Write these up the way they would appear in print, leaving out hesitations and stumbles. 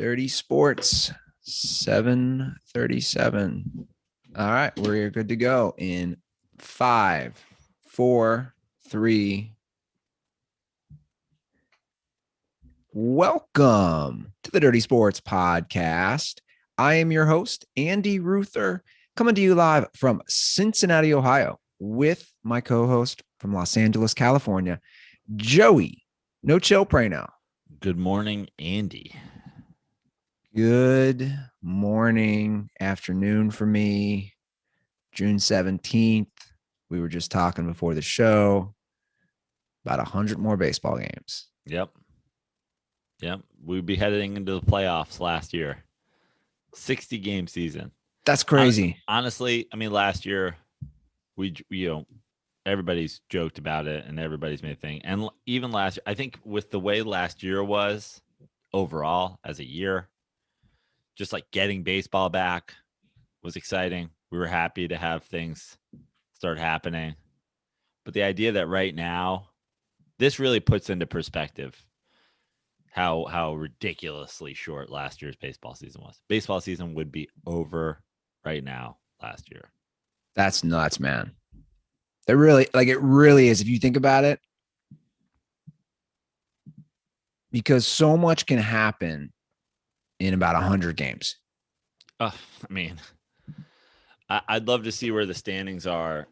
Dirty Sports 737. All right, we're good to go in 5, 4, 3. Welcome to the Dirty Sports Podcast. I am your host, Andy Ruther, coming to you live from Cincinnati, Ohio, with my co-host from Los Angeles, California, Joey No Chill Praino. Good morning, Andy. Good morning, afternoon for me. June 17th. We were just talking before the show about 100 more baseball games. Yep. We'd be heading into the playoffs last year. 60-game season. That's crazy. Honestly, I mean, last year, everybody's joked about it and everybody's made a thing. And even last year, I think with the way last year was overall as a year, just like getting baseball back was exciting. We were happy to have things start happening. But the idea that right now, this really puts into perspective how ridiculously short last year's baseball season was. Baseball season would be over right now last year. That's nuts, man. It really is if you think about it. Because so much can happen in about 100 games. I mean, I'd love to see where the standings are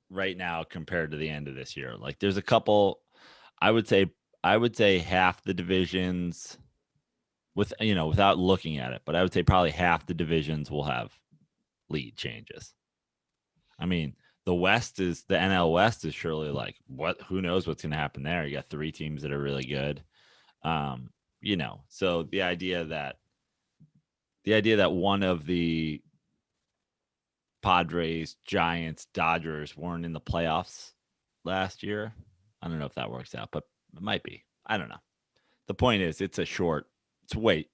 right now compared to the end of this year. Like there's a couple, I would say half the divisions without looking at it, but I would say probably half the divisions will have lead changes. I mean, the NL West is surely like who knows what's going to happen there. You got 3 teams that are really good. So the idea that one of the Padres, Giants, Dodgers weren't in the playoffs last year. I don't know if that works out, but it might be. I don't know. The point is, it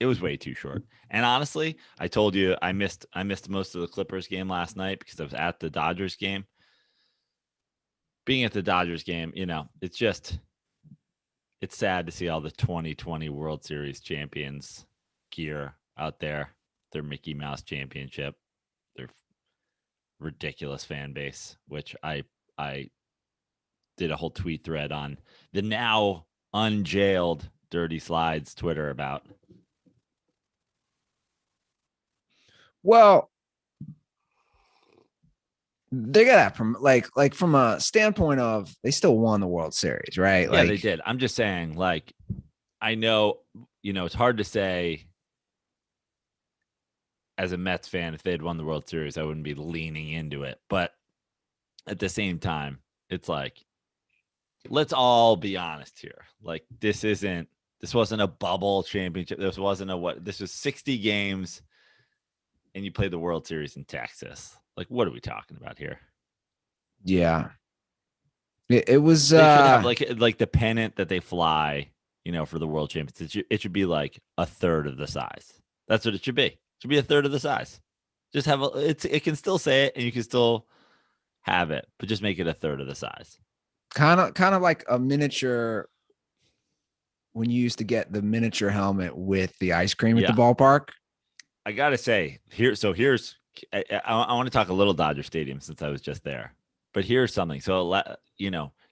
was way too short. And honestly, I told you I missed most of the Clippers game last night because I was at the Dodgers game. Being at the Dodgers game, it's sad to see all the 2020 World Series champions gear out there. Their Mickey Mouse championship, their ridiculous fan base, which I did a whole tweet thread on the now unjailed Dirty Slides Twitter about. Well, they got that from from a standpoint of they still won the World Series, right? Yeah, they did. I'm just saying, I know, it's hard to say as a Mets fan, if they had won the World Series, I wouldn't be leaning into it. But at the same time, it's like, let's all be honest here. Like, this wasn't a bubble championship. This was 60 games and you played the World Series in Texas. Like, what are we talking about here? Yeah. It was. They should have like the pennant that they fly, for the World Championships. It should be like a third of the size. That's what it should be. It should be a third of the size. Just have it can still say it and you can still have it, but just make it a third of the size. Kind of like a miniature when you used to get the miniature helmet with the ice cream at the ballpark. I gotta say, here's I want to talk a little Dodger Stadium since I was just there. But here's something. So,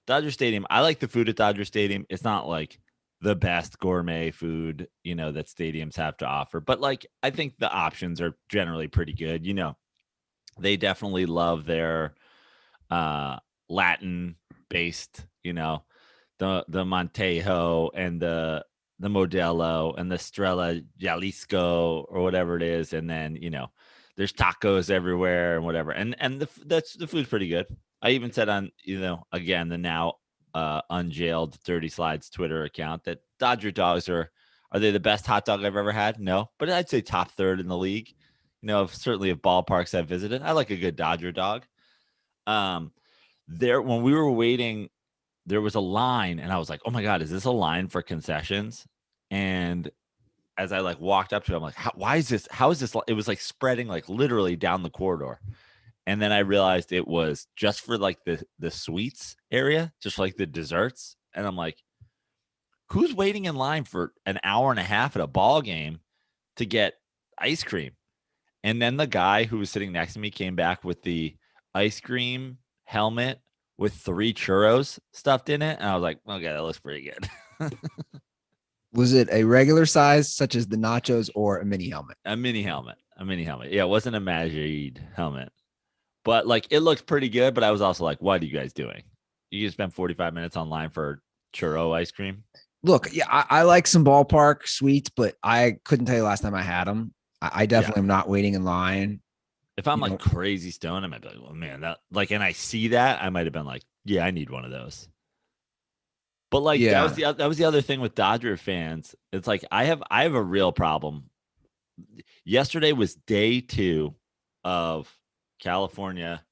Dodger Stadium, I like the food at Dodger Stadium. It's not like the best gourmet food, that stadiums have to offer. But I think the options are generally pretty good. They definitely love their Latin based, the Montejo and the Modelo and the Strella Jalisco or whatever it is. And then, there's tacos everywhere and whatever. And the food's pretty good. I even said on, again, the now unjailed Dirty Slides Twitter account that Dodger dogs are they the best hot dog I've ever had? No, but I'd say top third in the league. Certainly of ballparks I've visited, I like a good Dodger dog. There, when we were waiting, there was a line and I was like, oh my God, is this a line for concessions? And as I walked up to it, I'm like, how is this? It was spreading literally down the corridor. And then I realized it was just for the sweets area, just the desserts. And I'm like, who's waiting in line for an hour and a half at a ball game to get ice cream. And then the guy who was sitting next to me came back with the ice cream helmet with 3 churros stuffed in it. And I was like, okay, that looks pretty good. Was it a regular size, such as the nachos, or a mini helmet? A mini helmet. Yeah, it wasn't a Magic helmet. But like it looked pretty good. But I was also like, what are you guys doing? You just spent 45 minutes online for churro ice cream. Look, yeah, I like some ballpark sweets, but I couldn't tell you last time I had them. I definitely am not waiting in line. If I'm like crazy stoned, I might be like, well, man, that like, and I see that, I might have been like, yeah, I need one of those. But like that was the other thing with Dodger fans. It's like I have a real problem. Yesterday was day 2 of California,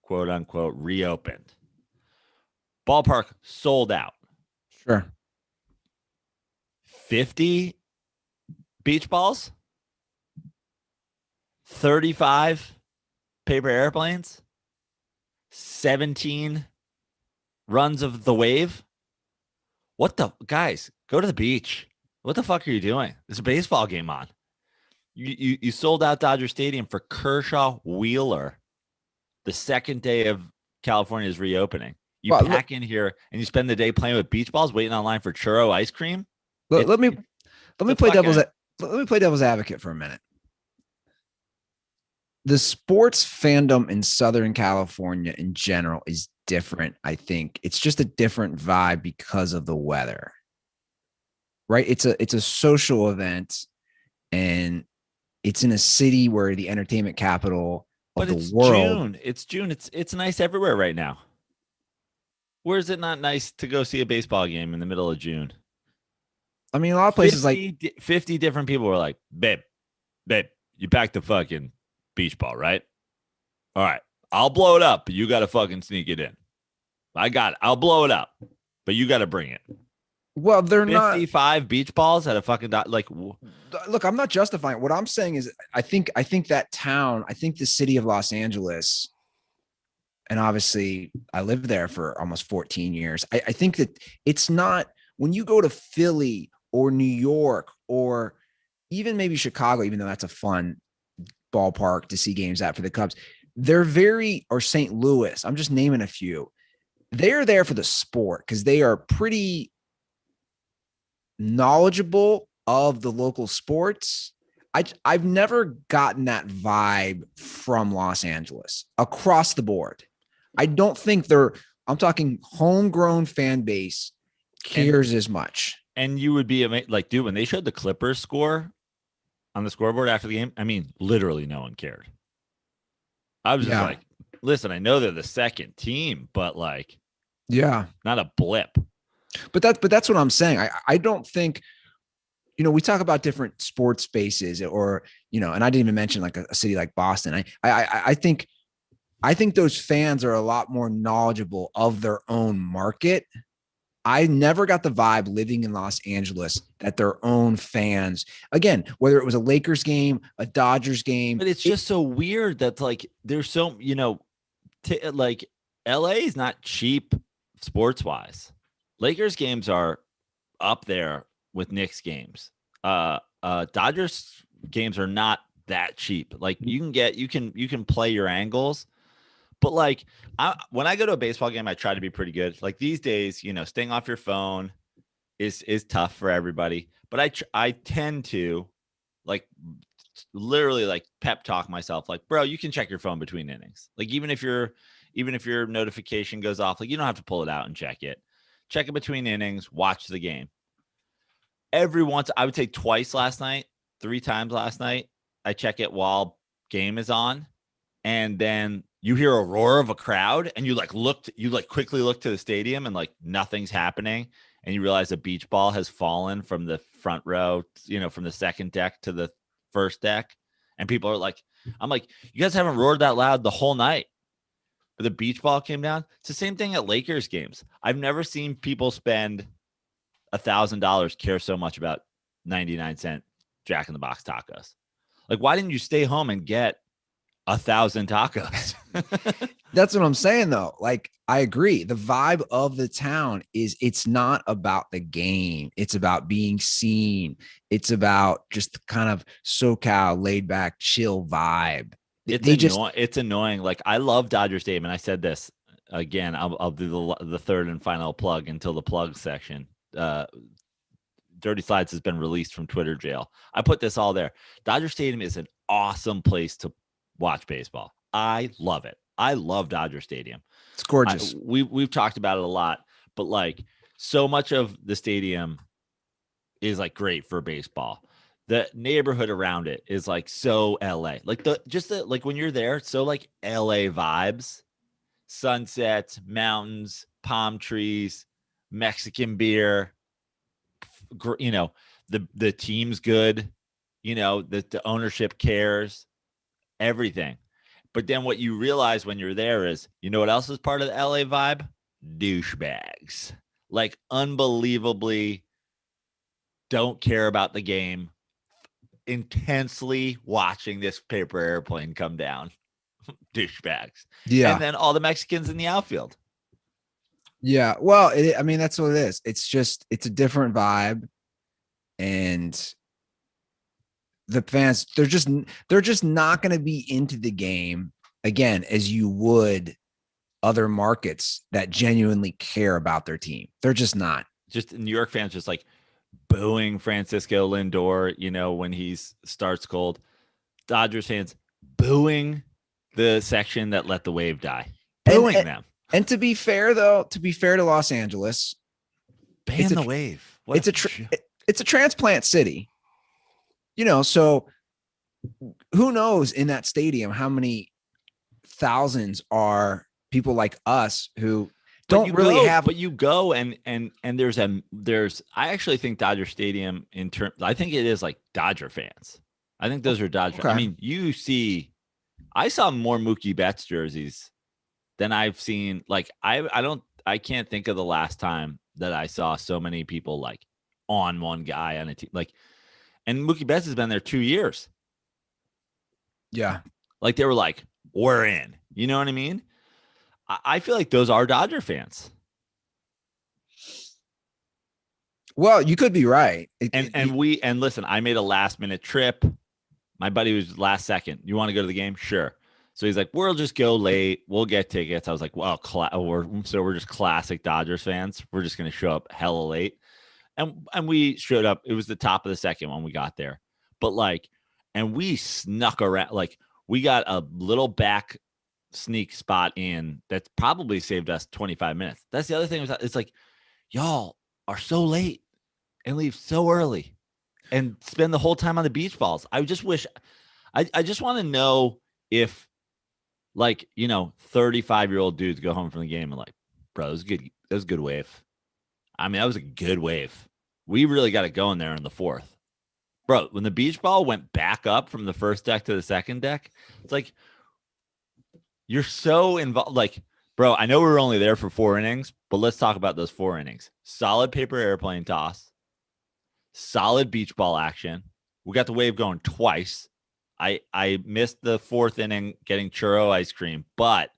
quote unquote, reopened. Ballpark sold out. Sure. 50 beach balls, 35 paper airplanes, 17 runs of the wave. What the guys, go to the beach. What the fuck are you doing? There's a baseball game on. You sold out Dodger Stadium for Kershaw Wheeler the second day of California's reopening. You pack in here and you spend the day playing with beach balls, waiting online for churro ice cream. Let me play devil's advocate for a minute. The sports fandom in Southern California in general is different. I think it's just a different vibe because of the weather, right? It's a social event, and it's in a city where the entertainment capital of the world. It's June. It's nice everywhere right now. Where is it not nice to go see a baseball game in the middle of June? I mean, a lot of places 50 different people were like, babe, you packed the fucking beach ball, right? All right, I'll blow it up, but you got to fucking sneak it in. I got it. I'll blow it up, but you got to bring it. Well, they're 55 beach balls at a fucking like. Look, I'm not justifying it. What I'm saying is, I think that town, I think the city of Los Angeles, and obviously I lived there for almost 14 years. I think that it's not, when you go to Philly or New York or even maybe Chicago, even though that's a fun ballpark to see games at for the Cubs, or St. Louis, I'm just naming a few. They're there for the sport because they are pretty knowledgeable of the local sports. I've never gotten that vibe from Los Angeles across the board. I don't think I'm talking homegrown fan base cares as much. And you would be like, dude, when they showed the Clippers score on the scoreboard after the game, I mean, literally no one cared. I was just like, listen, I know they're the second team, but like, not a blip. But that's what I'm saying. I don't think, we talk about different sports spaces or, and I didn't even mention like a city like Boston. I think those fans are a lot more knowledgeable of their own market. I never got the vibe living in Los Angeles that their own fans, again, whether it was a Lakers game, a Dodgers game. But it's just so weird that like there's so, like LA is not cheap sports wise. Lakers games are up there with Knicks games. Dodgers games are not that cheap. Like you can play your angles. But like when I go to a baseball game, I try to be pretty good. Like these days, staying off your phone is tough for everybody. But I tend to like literally like pep talk myself. Like, bro, you can check your phone between innings. Like even if your notification goes off, like you don't have to pull it out and check it. Check it between innings. Watch the game. Every once, I would say twice last night, 3 times last night, I check it while game is on, and then you hear a roar of a crowd and you quickly look to the stadium and like nothing's happening. And you realize a beach ball has fallen from the front row, from the second deck to the first deck. And people are like, I'm like, you guys haven't roared that loud the whole night. But the beach ball came down. It's the same thing at Lakers games. I've never seen people spend $1,000 care so much about 99-cent Jack in the Box tacos. Like, why didn't you stay home and get 1,000 tacos. That's what I'm saying, though. Like, I agree. The vibe of the town is it's not about the game. It's about being seen. It's about just the kind of SoCal laid back, chill vibe. It's They just, annoying. It's annoying. Like, I love Dodger Stadium, and I said this again. I'll do the third and final plug until the plug section. Dirty Slides has been released from Twitter jail. I put this all there. Dodger Stadium is an awesome place to watch baseball. I love it. I love Dodger Stadium. it's gorgeous. We've talked about it a lot, but like so much of the stadium is like great for baseball. The neighborhood around it is like so LA. Like like when you're there, it's so like LA vibes. Sunsets, mountains, palm trees, Mexican beer, you know, the team's good, you know, the ownership cares, everything. But then what you realize when you're there is, you know what else is part of the LA vibe? Douchebags. Like unbelievably don't care about the game, intensely watching this paper airplane come down. Douchebags. Yeah. And then all the Mexicans in the outfield. Yeah. Well, I mean, that's what it is. It's a different vibe. And the fans, they're just not going to be into the game again, as you would other markets that genuinely care about their team. They're just not. Just New York fans just like booing Francisco Lindor, you know, when he starts cold. Dodgers fans booing the section that let the wave die. Booing them. And to be fair, though, to Los Angeles, ban the wave. It's a transplant city, you know. So who knows in that stadium how many thousands are people like us who don't really have. But you go and there's. I actually think Dodger Stadium I think it is like Dodger fans. I think those are Dodger. Okay. I mean, I saw more Mookie Betts jerseys than I've seen. Like I can't think of the last time that I saw so many people like on one guy on a team. Like, and Mookie Betts has been there 2 years. Yeah. Like they were like, we're in, you know what I mean? I feel like those are Dodger fans. Well, you could be right. And listen, I made a last minute trip. My buddy was last second. You want to go to the game? Sure. So he's like, we'll just go late. We'll get tickets. I was like, well, we're just classic Dodgers fans. We're just going to show up hella late. And we showed up. It was the top of the second when we got there. But like, and we snuck around. Like we got a little back sneak spot in that probably saved us 25 minutes. That's the other thing. It's like, y'all are so late and leave so early and spend the whole time on the beach balls. I just wish, I just want to know if, like, you know, 35-year-old dudes go home from the game and like, bro, that was good. That was a good wave. I mean, that was a good wave. We really got it going there in the fourth. Bro, when the beach ball went back up from the first deck to the second deck, it's like, you're so involved. Like, bro, I know we were only there for 4 innings, but let's talk about those 4 innings. Solid paper airplane toss. Solid beach ball action. We got the wave going twice. I missed the 4th inning getting churro ice cream, but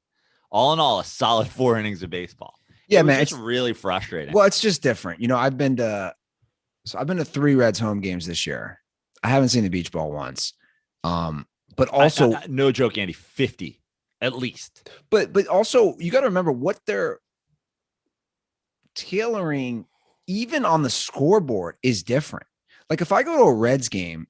all in all, a solid 4 innings of baseball. Yeah, man, it's really frustrating. Well, it's just different. You know, I've been to 3 Reds home games this year. I haven't seen the beach ball once. But also, no joke, Andy, 50 at least. But also, you got to remember what they're tailoring, even on the scoreboard, is different. Like if I go to a Reds game,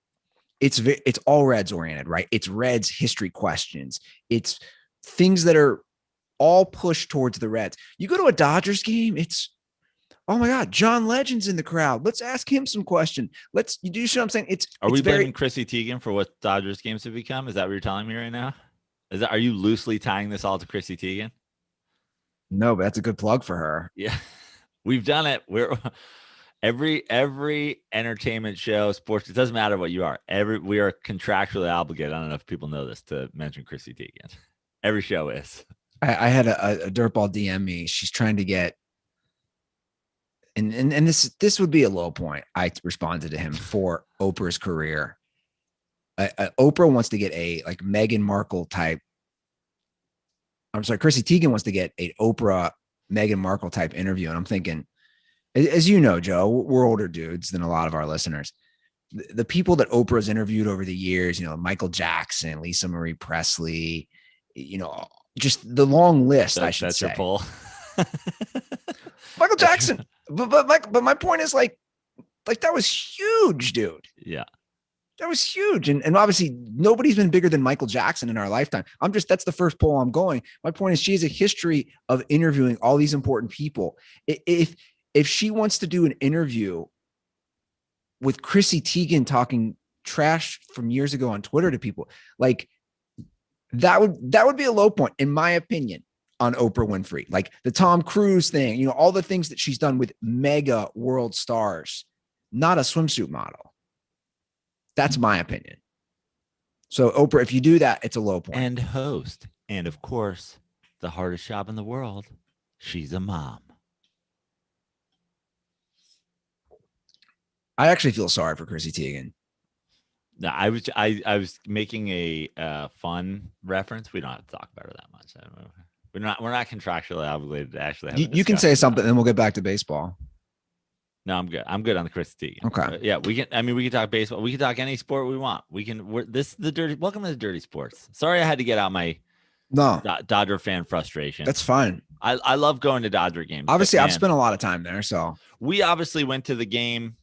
it's all Reds oriented, right? It's Reds history questions. It's things that are all pushed towards the Reds. You go to a Dodgers game, it's, oh my God, John Legend's in the crowd. Let's ask him some question. You do see what I'm saying? Are we blaming Chrissy Teigen for what Dodgers games have become? Is that what you're telling me right now? Are you loosely tying this all to Chrissy Teigen? No, but that's a good plug for her. Yeah, we've done it. We're every entertainment show, sports. It doesn't matter what you are. We are contractually obligated. I don't know if people know this, to mention Chrissy Teigen. Every show is. I had a dirtball DM me. She's trying to get, and this would be a low point. I responded to him for Oprah's career. Oprah wants to get a like Meghan Markle type. I'm sorry, Chrissy Teigen wants to get a Oprah Meghan Markle type interview. And I'm thinking, as you know, Joe, we're older dudes than a lot of our listeners. The people that Oprah's interviewed over the years, Michael Jackson, Lisa Marie Presley, just the long list, I should that's say. your poll. Michael Jackson. But my point is like that was huge, dude. Yeah. That was huge. And obviously nobody's been bigger than Michael Jackson in our lifetime. That's the first poll I'm going. My point is she has a history of interviewing all these important people. If she wants to do an interview with Chrissy Teigen talking trash from years ago on Twitter to people, like that would be a low point, in my opinion, on Oprah Winfrey. Like the Tom Cruise thing, all the things that she's done with mega world stars, not a swimsuit model. That's my opinion. So Oprah, if you do that, it's a low point. And host. And of course, the hardest job in the world. She's a mom. I actually feel sorry for Chrissy Teigen. No, I was making a fun reference. We don't have to talk about her that much. We're not contractually obligated to actually have you can say something, and we'll get back to baseball. No, I'm good. I'm good on the Chrissy Teigen. Okay. Yeah, we can talk baseball. We can talk any sport we want. Welcome to the dirty sports. Sorry I had to get out my Dodger fan frustration. That's fine. I love going to Dodger games. Obviously, I've spent a lot of time there. So we obviously went to the game.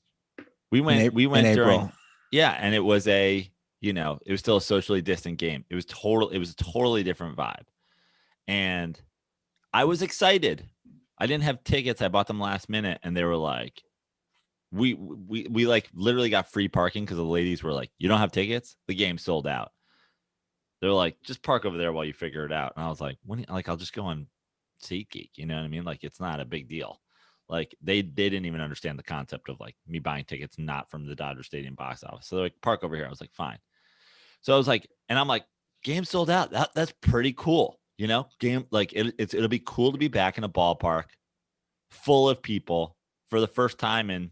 We went in during April. Yeah, and it was it was still a socially distant game. It was a totally different vibe. And I was excited. I didn't have tickets. I bought them last minute, and they were like, we like literally got free parking because the ladies were like, you don't have tickets? The game sold out. They're like, just park over there while you figure it out. And I was like, I'll just go on SeatGeek. You know what I mean? Like, it's not a big deal. Like they didn't even understand the concept of like me buying tickets not from the Dodger Stadium box office. So they're like, park over here. I was like, fine. So I was like, and I'm like, game sold out. That's pretty cool. Game, like it'll be cool to be back in a ballpark full of people for the first time in,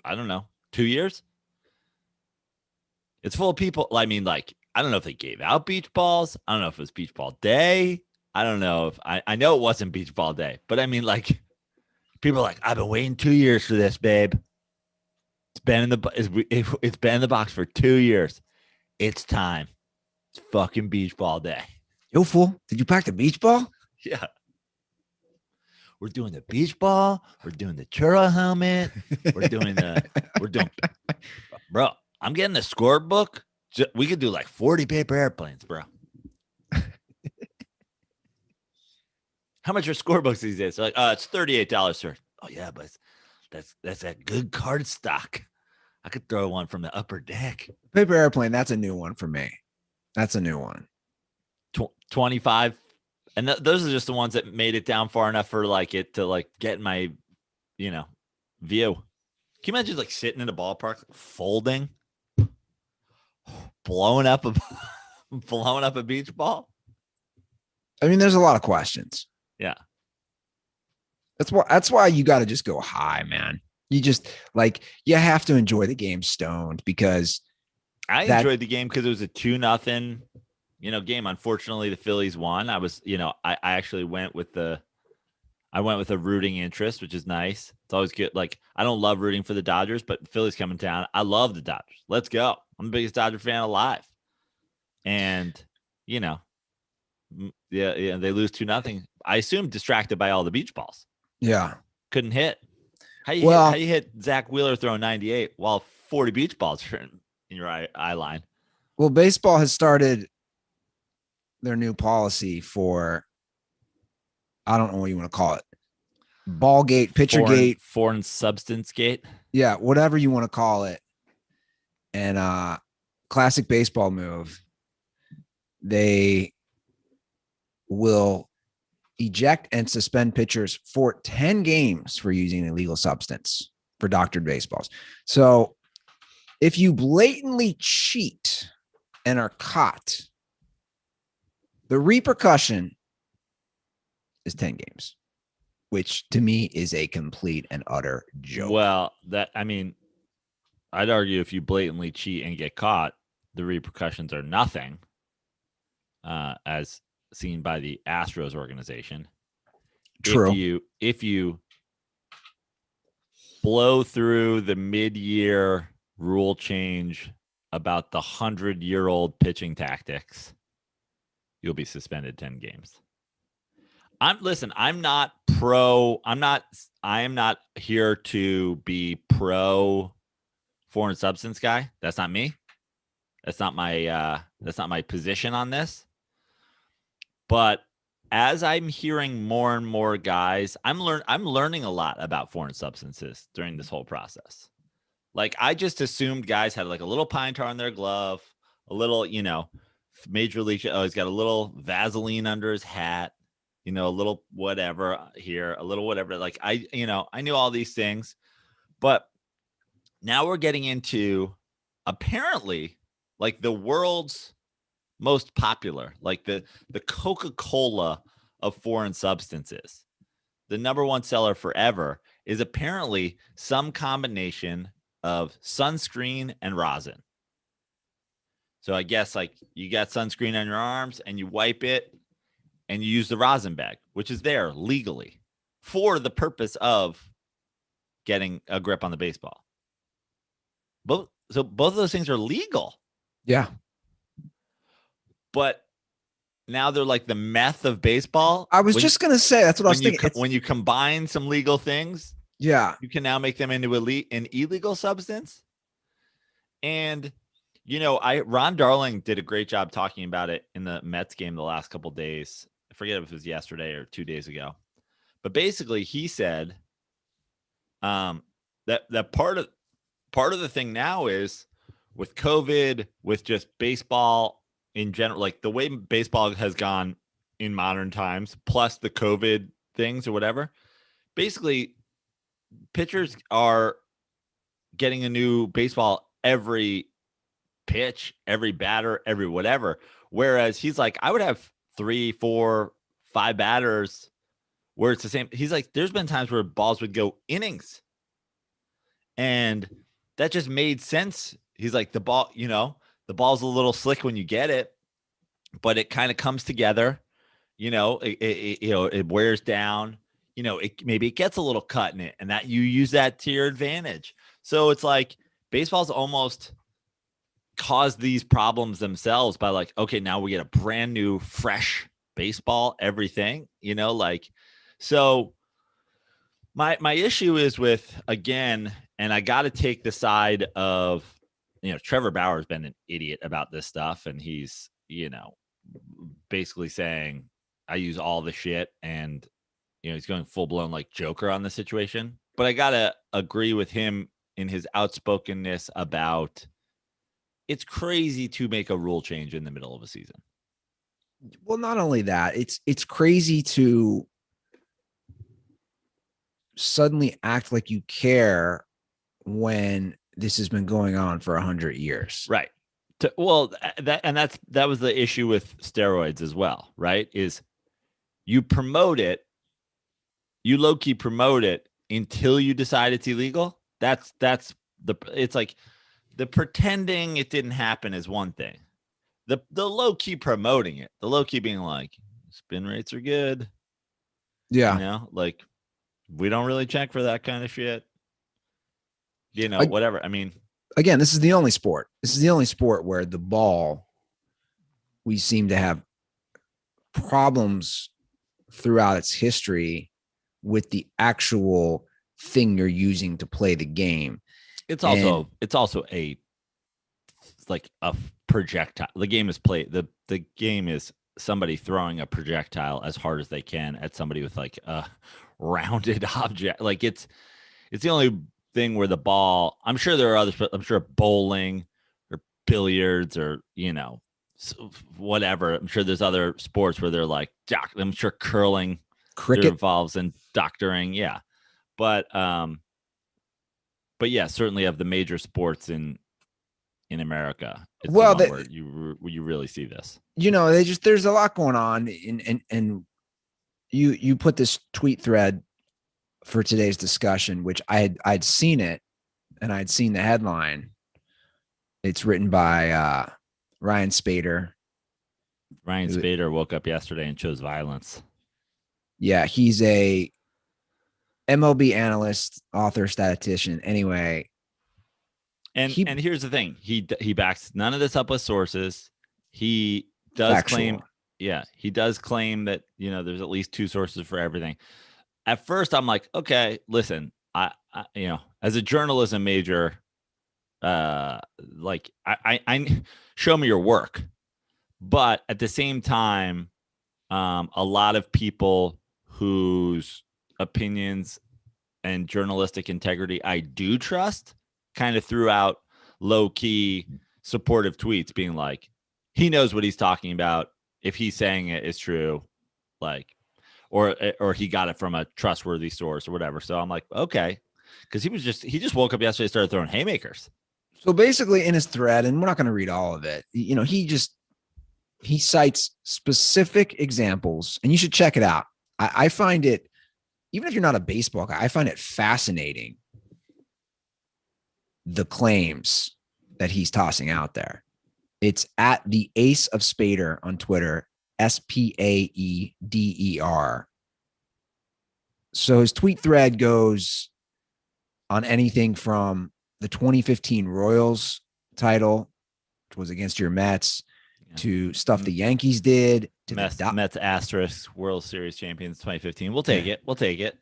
I don't know, 2 years. It's full of people. I mean, like, I don't know if they gave out beach balls. I don't know if it was beach ball day. I don't know if I know it wasn't beach ball day, but I mean, like, people are like, I've been waiting 2 years for this, babe. It's been in the box for 2 years. It's time. It's fucking beach ball day. Yo, fool, did you pack the beach ball? Yeah. We're doing the beach ball. We're doing the churro helmet. We're doing bro, I'm getting the scorebook. We could do like 40 paper airplanes, bro. How much are scorebooks these days? They're like, it's $38, sir. Oh yeah, but that's a good card stock. I could throw one from the upper deck. Paper airplane, that's a new one for me. That's a new one. 25. And those are just the ones that made it down far enough for like it to like get my, view. Can you imagine like sitting in a ballpark, folding, blowing up a beach ball? I mean, there's a lot of questions. Yeah. That's why you got to just go high, man. You just like, you have to enjoy the game stoned because I enjoyed the game because it was a 2-0, game. Unfortunately, the Phillies won. I was, I actually went with a rooting interest, which is nice. It's always good. Like, I don't love rooting for the Dodgers, but Phillies coming down. I love the Dodgers. Let's go. I'm the biggest Dodger fan alive. And, yeah, they lose 2-0. I assume distracted by all the beach balls. Yeah. Couldn't hit. How you hit Zach Wheeler throwing 98 while 40 beach balls are in your eye line? Well, baseball has started their new policy for, I don't know what you want to call it, ball gate, pitcher gate, foreign substance gate. Yeah, whatever you want to call it. And classic baseball move. They will eject and suspend pitchers for 10 games for using an illegal substance for doctored baseballs. So if you blatantly cheat and are caught, the repercussion is 10 games, which to me is a complete and utter joke. Well, I'd argue if you blatantly cheat and get caught, the repercussions are nothing, as seen by the Astros organization. True. If you blow through the mid-year rule change about the 100-year-old pitching tactics, you'll be suspended 10 games. I am not here to be pro foreign substance guy. That's not me. That's not my position on this. But as I'm hearing more and more guys, I'm learning a lot about foreign substances during this whole process. Like, I just assumed guys had like a little pine tar on their glove, a little, major league. Oh, he's got a little Vaseline under his hat, a little whatever here, a little whatever. Like, I knew all these things, but now we're getting into apparently like the world's most popular, like the Coca-Cola of foreign substances. The number one seller forever is apparently some combination of sunscreen and rosin. So I guess like you got sunscreen on your arms and you wipe it and you use the rosin bag, which is there legally for the purpose of getting a grip on the baseball. So both of those things are legal. Yeah. But now they're like the meth of baseball. I was just going to say, that's what I was thinking. When you combine some legal things, yeah, you can now make them into an illegal substance. And, Ron Darling did a great job talking about it in the Mets game the last couple of days. I forget if it was yesterday or 2 days ago. But basically, he said that part of the thing now is with COVID, with just baseball in general, like the way baseball has gone in modern times, plus the COVID things or whatever, basically pitchers are getting a new baseball every pitch, every batter, every whatever. Whereas he's like, I would have 3, 4, 5 batters where it's the same. He's like, there's been times where balls would go innings. And that just made sense. He's like, the ball's a little slick when you get it, but it kind of comes together. It wears down. Maybe it gets a little cut in it, and that you use that to your advantage. So it's like baseball's almost caused these problems themselves by like, okay, now we get a brand new, fresh baseball, everything. So my issue is with, again, and I got to take the side of, Trevor Bauer's been an idiot about this stuff. And he's, basically saying I use all the shit, and, he's going full blown like Joker on the situation. But I got to agree with him in his outspokenness about it's crazy to make a rule change in the middle of a season. Well, not only that, it's crazy to suddenly act like you care when this has been going on for 100 years. Right. That was the issue with steroids as well, right? Is you promote it, you low-key promote it until you decide it's illegal. It's like the pretending it didn't happen is one thing. The low-key promoting it, the low-key being like, spin rates are good. Yeah. Like, we don't really check for that kind of shit. Whatever. I mean, again, this is the only sport. This is the only sport where the ball, we seem to have problems throughout its history with the actual thing you're using to play the game. It's also like a projectile. The game is played. The game is somebody throwing a projectile as hard as they can at somebody with like a rounded object. Like it's the only thing where the ball, I'm sure there are others, but I'm sure bowling or billiards or, whatever. I'm sure there's other sports where they're like, I'm sure curling, cricket involves in doctoring. Yeah. But yeah, certainly of the major sports in America, it's where you really see this. There's a lot going on, and you put this tweet thread for today's discussion, which I'd seen it, and I'd seen the headline. It's written by Ryan Spader. Ryan Spader woke up yesterday and chose violence. Yeah, he's a MLB analyst, author, statistician. Anyway, and here's the thing: he backs none of this up with sources. He does claim, he does claim that there's at least 2 sources for everything. At first, I'm like, okay, listen, I as a journalism major, like I show me your work, but at the same time, a lot of people whose opinions and journalistic integrity I do trust kind of threw out low-key supportive tweets being like, he knows what he's talking about. If he's saying it is true, like, or he got it from a trustworthy source or whatever. So I'm like, okay, because he just woke up yesterday and started throwing haymakers. So basically in his thread, and we're not going to read all of it, he cites specific examples, and you should check it out. I find it, even if you're not a baseball guy, I find it fascinating, the claims that he's tossing out there. It's at the Ace of Spader on Twitter, Spaeder. So his tweet thread goes on anything from the 2015 Royals title, which was against your Mets, to stuff the Yankees did, to Mets asterisk World Series champions 2015. We'll take it. We'll take it.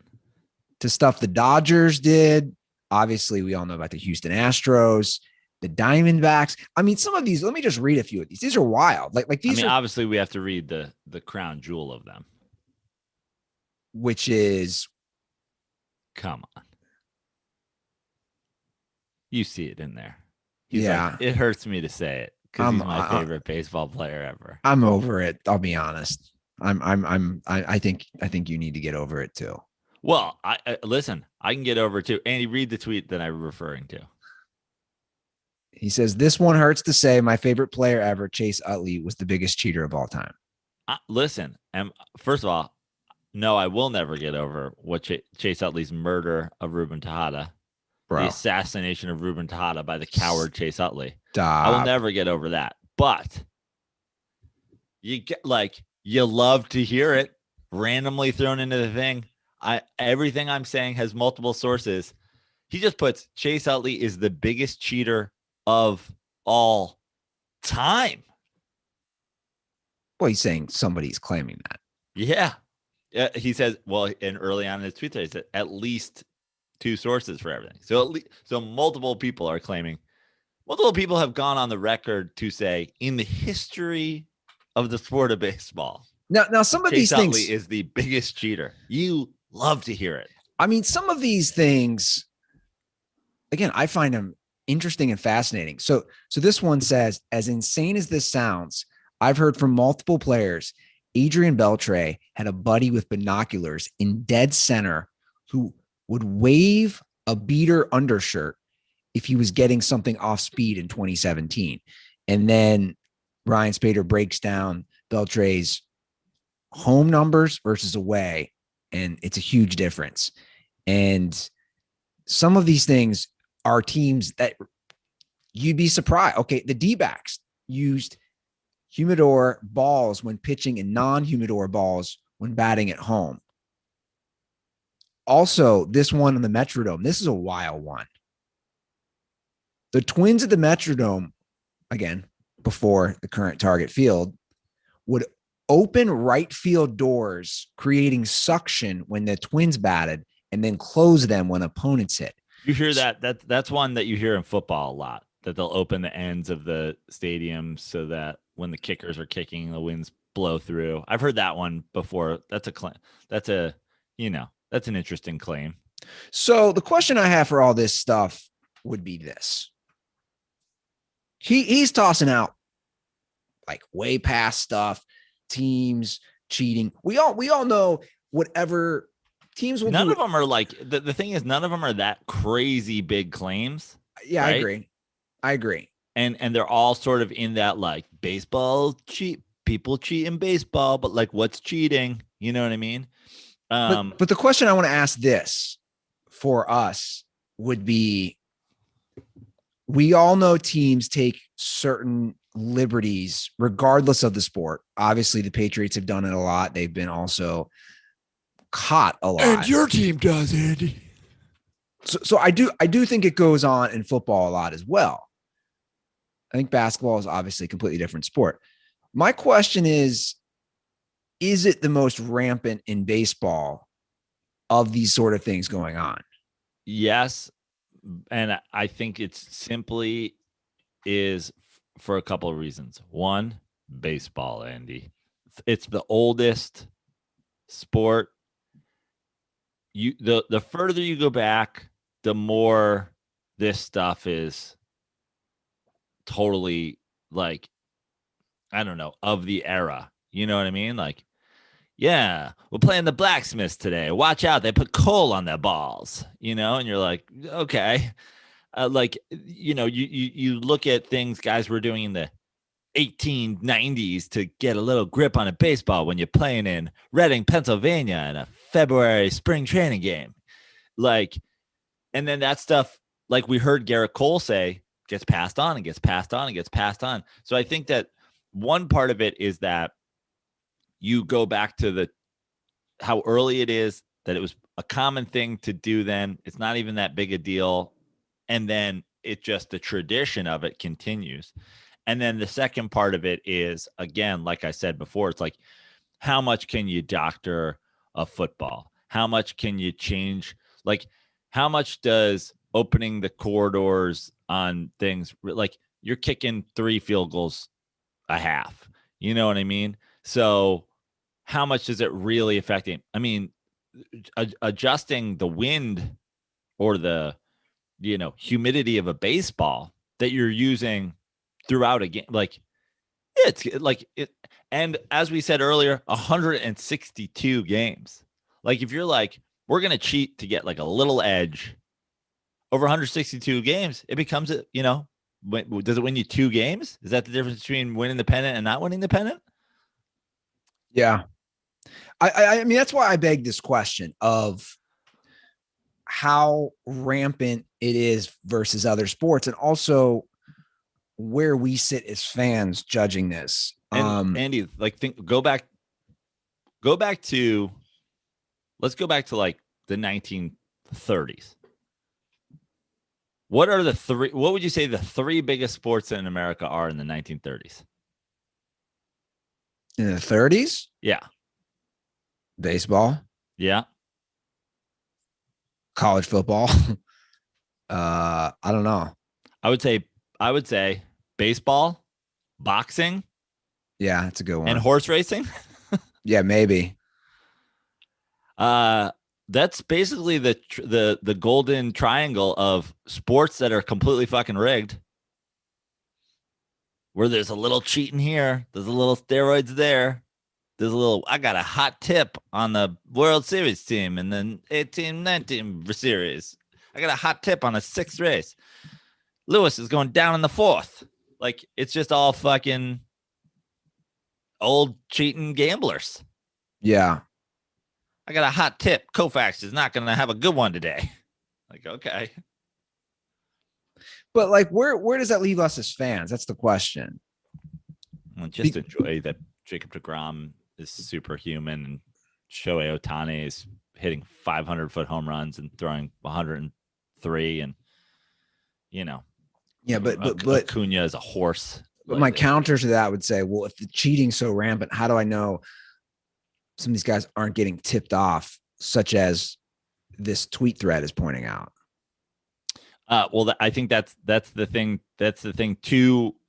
To stuff the Dodgers did. Obviously, we all know about the Houston Astros, the Diamondbacks. I mean, some of these, let me just read a few of these. These are wild. Like these obviously we have to read the crown jewel of them. Which is, come on. You see it in there. Like, it hurts me to say it because he's my favorite baseball player ever. I'm over it. I'll be honest. I think you need to get over it too. Well, listen, I can get over it too. Andy, read the tweet that I'm referring to. He says, this one hurts to say, my favorite player ever, Chase Utley, was the biggest cheater of all time. Listen, first of all, no, I will never get over what Chase Utley's murder of Ruben Tejada. Bro. The assassination of Ruben Tejada by the coward Chase Utley. Stop. I will never get over that. But you love to hear it randomly thrown into the thing. Everything I'm saying has multiple sources. He just puts Chase Utley is the biggest cheater of all time. Well, he's saying somebody's claiming that. Yeah. He says, well, and early on in his tweet, he said at least 2 sources for everything. So multiple people are claiming. Multiple people have gone on the record to say, in the history of the sport of baseball, now some of these things Utley is the biggest cheater. You love to hear it. I mean, some of these things, again, I find them interesting and fascinating. So this one says, as insane as this sounds, I've heard from multiple players, Adrian Beltre had a buddy with binoculars in dead center who would wave a beater undershirt if he was getting something off speed in 2017. And then Ryan Spader breaks down Beltre's home numbers versus away, and it's a huge difference. And some of these things are teams that you'd be surprised. Okay, the D-backs used humidor balls when pitching and non-humidor balls when batting at home. Also, this one on the Metrodome, this is a wild one. The Twins at the Metrodome, again, before the current Target Field, would open right field doors, creating suction when the Twins batted, and then close them when opponents hit. You hear that? That's one that you hear in football a lot, that they'll open the ends of the stadium so that when the kickers are kicking, the winds blow through. I've heard that one before. That's an interesting claim. So the question I have for all this stuff would be this. He's tossing out like way past stuff, teams cheating. We all know whatever teams will do. None of them are like, the thing is, none of them are that crazy big claims. Yeah, right? I agree. And they're all sort of in that like baseball people cheat in baseball, but like what's cheating? You know what I mean? But the question I want to ask this for us would be, we all know teams take certain liberties, regardless of the sport. Obviously, the Patriots have done it a lot. They've been also caught a lot. And your team does, Andy. So I do think it goes on in football a lot as well. I think basketball is obviously a completely different sport. My question is it the most rampant in baseball of these sort of things going on? Yes. And I think it's simply is for a couple of reasons. One, baseball, Andy. It's the oldest sport. The further you go back, the more this stuff is totally like, I don't know, of the era. You know what I mean? Like, yeah, we're playing the blacksmiths today. Watch out, they put coal on their balls, and you're like, okay. You look at things guys were doing in the 1890s to get a little grip on a baseball when you're playing in Reading, Pennsylvania in a February spring training game. Like, and then that stuff, like we heard Garrett Cole say, gets passed on and gets passed on and gets passed on. So I think that one part of it is that you go back to how early it is, that it was a common thing to do then. It's not even that big a deal. And then it just, the tradition of it continues. And then the second part of it is, again, like I said before, it's like, how much can you doctor a football? How much can you change? Like, how much does opening the corridors on things, like you're kicking 3 field goals a half, you know what I mean? So how much is it really affecting? I mean, adjusting the wind or the, humidity of a baseball that you're using throughout a game, like it's like it. And as we said earlier, 162 games. Like if you're like, we're going to cheat to get like a little edge over 162 games, it becomes, does it win you 2 games? Is that the difference between winning the pennant and not winning the pennant? Yeah. I mean, that's why I beg this question of how rampant it is versus other sports, and also where we sit as fans judging this. And Andy, like let's go back to like the 1930s. What would you say the 3 biggest sports in America are in the 1930s? In the 30s? Yeah. Baseball. Yeah. College football. I don't know. I would say baseball, boxing. Yeah, that's a good one. And horse racing. Yeah, maybe. That's basically the golden triangle of sports that are completely fucking rigged. Where there's a little cheating here, there's a little steroids there. There's a little, I got a hot tip on the World Series team and then 18-19 series. I got a hot tip on a 6th race. Lewis is going down in the 4th. Like, it's just all fucking old cheating gamblers. Yeah. I got a hot tip. Koufax is not going to have a good one today. Like, okay. But like, where does that leave us as fans? That's the question. Well, just enjoy that Jacob deGrom is superhuman and Shohei Ohtani is hitting 500-foot home runs and throwing 103, and yeah, but Acuna is a horse. But my counter to that would say, well, if the cheating's so rampant, how do I know some of these guys aren't getting tipped off, such as this tweet thread is pointing out? Well, I think that's the thing. That's the thing to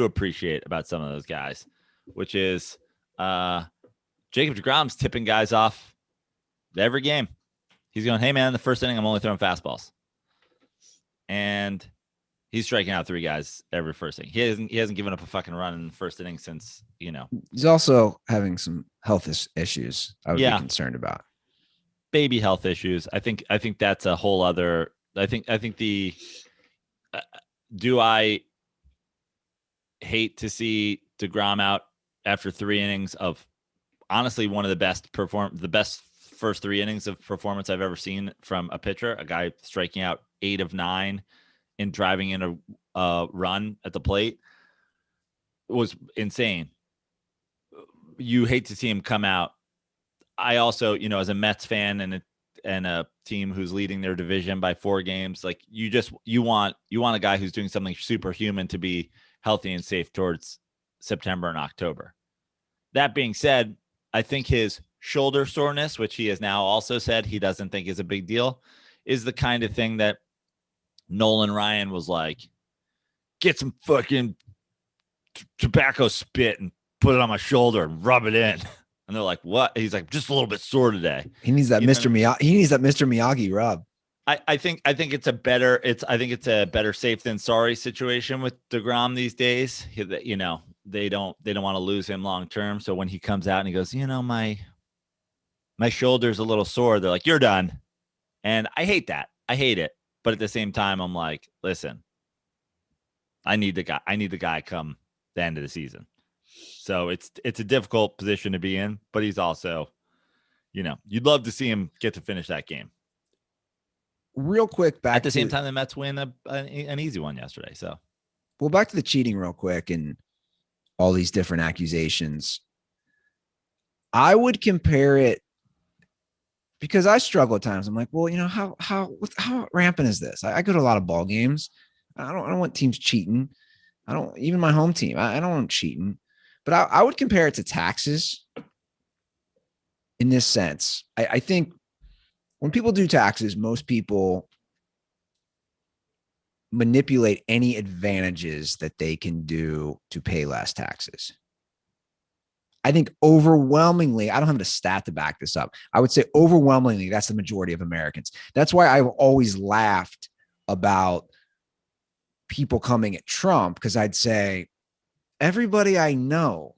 appreciate about some of those guys, which is Jacob deGrom's tipping guys off every game. He's going, hey man, in the first inning, I'm only throwing fastballs, and he's striking out 3 guys every first inning. He hasn't given up a fucking run in the first inning since. He's also having some health issues I would be concerned about. Baby health issues. I think that's a whole other. I think the. Do I hate to see deGrom out after 3 innings of honestly one of the best first 3 innings of performance I've ever seen from a pitcher? A guy striking out 8 of 9 in driving in a run at the plate was insane. You hate to see him come out. I also, as a Mets fan and a team who's leading their division by 4 games, like you want a guy who's doing something superhuman to be healthy and safe towards September and October. That being said, I think his shoulder soreness, which he has now also said he doesn't think is a big deal, is the kind of thing that Nolan Ryan was like, get some fucking tobacco spit and put it on my shoulder and rub it in. And they're like, what? He's like, just a little bit sore today. He needs that Mr. Miyagi. He needs that Mr. Miyagi rub. I think it's a better safe than sorry situation with DeGrom these days. They don't want to lose him long term. So when he comes out and he goes, my shoulder's a little sore, they're like, you're done. And I hate that. I hate it. But at the same time, I'm like, listen, I need the guy come the end of the season. So it's a difficult position to be in, but he's also, you'd love to see him get to finish that game. Real quick, back at the same time, the Mets win an easy one yesterday. So, well, back to the cheating real quick and all these different accusations. I would compare it because I struggle at times. I'm like, well, how rampant is this? I go to a lot of ball games. I don't want teams cheating. I don't, even my home team. I don't want cheating, but I would compare it to taxes in this sense. I think when people do taxes, most people manipulate any advantages that they can do to pay less taxes. I think overwhelmingly, I don't have a stat to back this up. I would say overwhelmingly, that's the majority of Americans. That's why I've always laughed about people coming at Trump, because I'd say everybody I know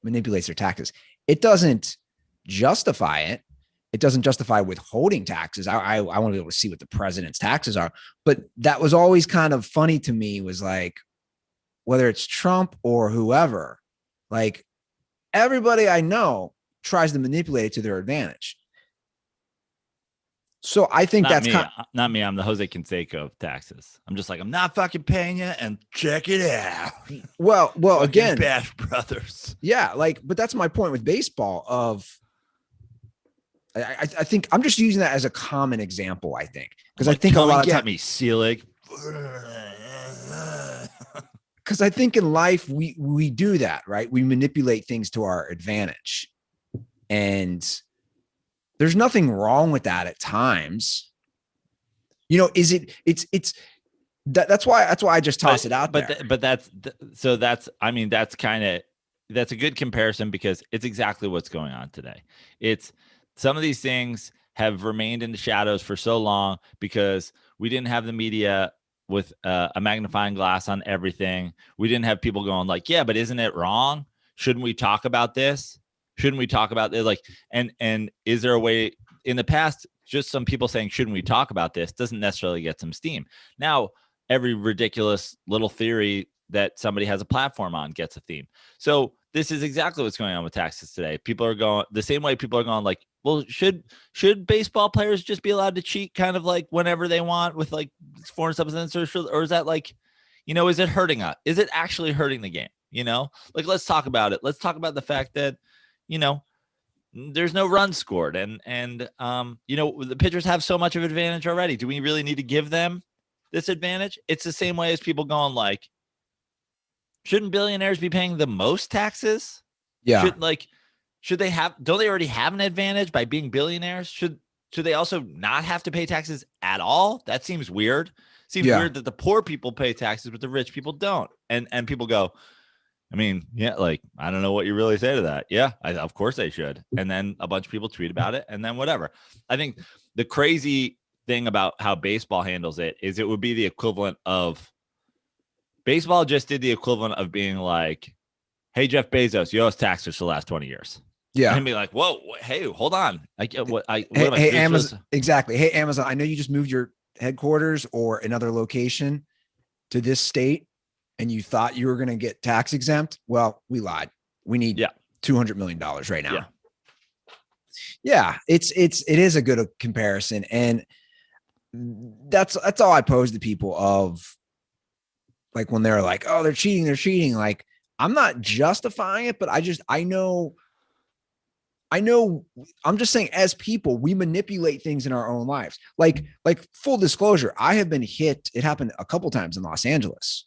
manipulates their taxes. It doesn't justify it. It doesn't justify withholding taxes. I want to be able to see what the president's taxes are. But that was always kind of funny to me, was like, whether it's Trump or whoever, like everybody I know tries to manipulate it to their advantage. So I think not me. I'm the Jose Canseco of taxes. I'm just like, I'm not fucking paying you, and check it out. Well, again, Bash Brothers. Yeah, but that's my point with baseball. I think I'm just using that as a common example. I think because I think a lot of times me Selig. Because I think in life we do that, right? We manipulate things to our advantage, and there's nothing wrong with that at times. That's why I just toss it out there. But that's a good comparison, because it's exactly what's going on today. It's some of these things have remained in the shadows for so long because we didn't have the media with a magnifying glass on everything. We didn't have people going like, yeah, but isn't it wrong? Shouldn't we talk about this? Shouldn't we talk about this? Like, and is there a way in the past, just some people saying, shouldn't we talk about this, doesn't necessarily get some steam. Now, every ridiculous little theory that somebody has a platform on gets a theme. So this is exactly what's going on with taxes today. People are going the same way people are going like, well, should baseball players just be allowed to cheat kind of like whenever they want with like foreign substances, or is that like, is it hurting us? Is it actually hurting the game? Like, let's talk about it. Let's talk about the fact that, there's no runs scored and the pitchers have so much of an advantage already. Do we really need to give them this advantage? It's the same way as people going like, shouldn't billionaires be paying the most taxes? Yeah. Don't they already have an advantage by being billionaires? Should they also not have to pay taxes at all? That seems weird. Seems weird that the poor people pay taxes, but the rich people don't. And people go, I mean, yeah, like, I don't know what you really say to that. Yeah, of course they should. And then a bunch of people tweet about it, and then whatever. I think the crazy thing about how baseball handles it is it would be the equivalent of baseball just did the equivalent of being like, hey, Jeff Bezos, you owe us taxes for the last 20 years. Yeah. And be like, whoa, hey, hold on. Hey, Amazon. Exactly. Hey, Amazon, I know you just moved your headquarters or another location to this state and you thought you were going to get tax exempt. Well, we lied. We need $200 million right now. Yeah. It is a good comparison. And that's all I pose to people of like when they're like, oh, they're cheating. Like, I'm not justifying it, but I know, I'm just saying as people, we manipulate things in our own lives. Like full disclosure, I have been hit. It happened a couple times in Los Angeles.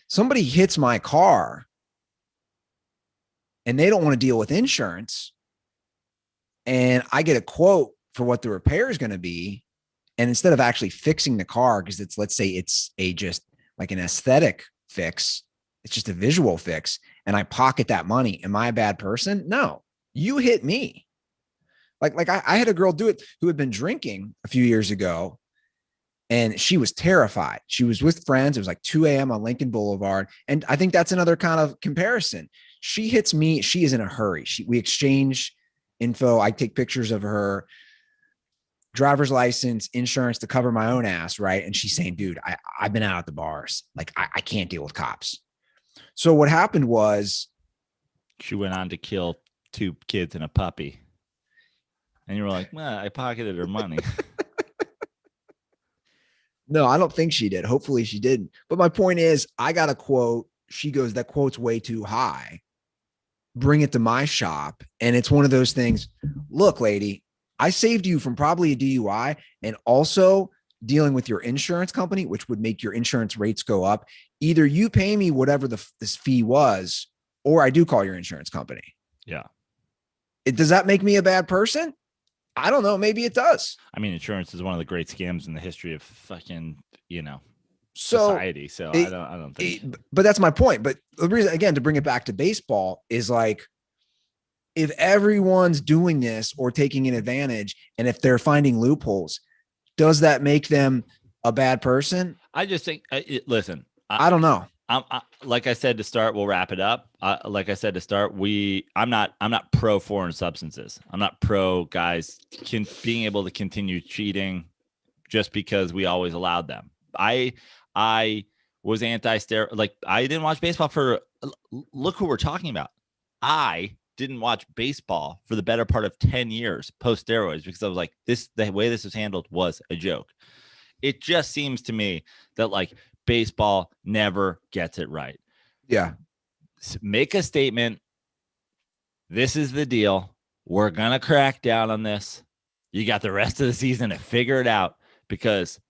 Somebody hits my car and they don't want to deal with insurance. And I get a quote for what the repair is going to be. And instead of actually fixing the car, because let's say it's just like an aesthetic fix, it's just a visual fix, and I pocket that money. Am I a bad person? No, you hit me. Like I had a girl do it who had been drinking a few years ago, and she was terrified. She was with friends. It was like 2 a.m. on Lincoln Boulevard. And I think that's another kind of comparison. She hits me. She is in a hurry. We exchange info. I take pictures of her driver's license, insurance to cover my own ass, right? And she's saying, dude, I've been out at the bars. Like, I can't deal with cops. So what happened was she went on to kill 2 kids and a puppy. And you were like, well, I pocketed her money. No, I don't think she did. Hopefully she didn't. But my point is, I got a quote. She goes, that quote's way too high. Bring it to my shop. And it's one of those things. Look, lady, I saved you from probably a DUI and also dealing with your insurance company, which would make your insurance rates go up. Either you pay me whatever this fee was, or I do call your insurance company. Yeah. Does that make me a bad person? I don't know. Maybe it does. I mean, insurance is one of the great scams in the history of fucking, society. So I don't think. But that's my point. But the reason, again, to bring it back to baseball is like, if everyone's doing this or taking an advantage, and if they're finding loopholes, does that make them a bad person? I just think, listen, I don't know. Like I said to start, we'll wrap it up. Like I said to start, I'm not pro foreign substances. I'm not pro guys being able to continue cheating just because we always allowed them. I was anti-steroid. Like, I didn't watch baseball look who we're talking about. I didn't watch baseball for the better part of 10 years post steroids because I was like, the way this was handled was a joke. It just seems to me that like baseball never gets it right. Yeah. Make a statement. This is the deal. We're going to crack down on this. You got the rest of the season to figure it out, because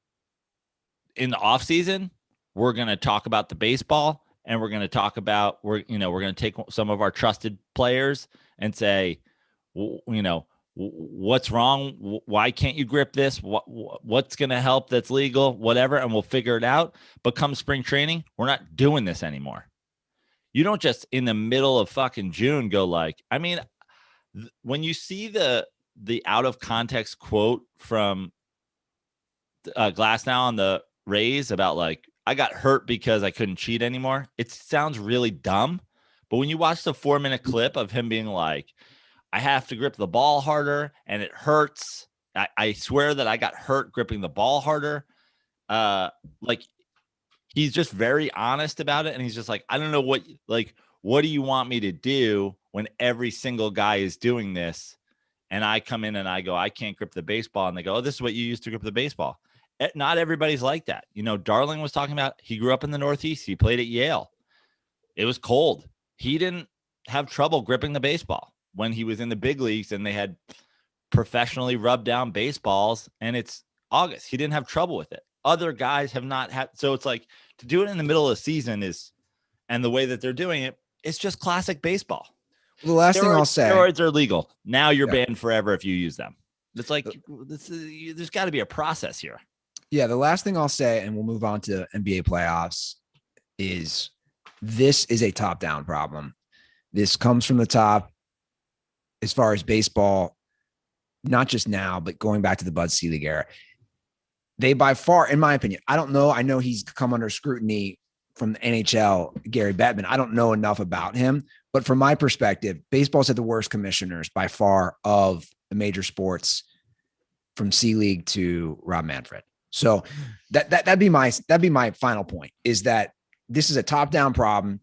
in the off season, we're going to talk about the baseball. And we're going to talk about, we're going to take some of our trusted players and say, what's wrong? Why can't you grip this? What's going to help that's legal, whatever. And we'll figure it out. But come spring training, we're not doing this anymore. You don't just in the middle of fucking June go like, I mean, when you see the out of context quote from Glasnow on the Rays about like, I got hurt because I couldn't cheat anymore. It sounds really dumb. But when you watch the 4-minute clip of him being like, I have to grip the ball harder and it hurts. I swear that I got hurt gripping the ball harder. Like, he's just very honest about it. And he's just like, I don't know what do you want me to do when every single guy is doing this? And I come in and I go, I can't grip the baseball. And they go, oh, this is what you used to grip the baseball. Not everybody's like that. Darling was talking about, he grew up in the Northeast. He played at Yale. It was cold. He didn't have trouble gripping the baseball when he was in the big leagues and they had professionally rubbed down baseballs, and it's August. He didn't have trouble with it. Other guys have not had. So it's like, to do it in the middle of the season and the way that they're doing it, it's just classic baseball. The last thing I'll say, steroids are legal. Now you're banned forever if you use them. It's like, there's got to be a process here. Yeah, the last thing I'll say, and we'll move on to NBA playoffs, is this is a top-down problem. This comes from the top as far as baseball, not just now, but going back to the Bud Selig era. They by far, in my opinion, I don't know. I know he's come under scrutiny from the NHL, Gary Bettman. I don't know enough about him, but from my perspective, baseball's had the worst commissioners by far of the major sports, from Selig to Rob Manfred. So that'd be my final point, is that this is a top-down problem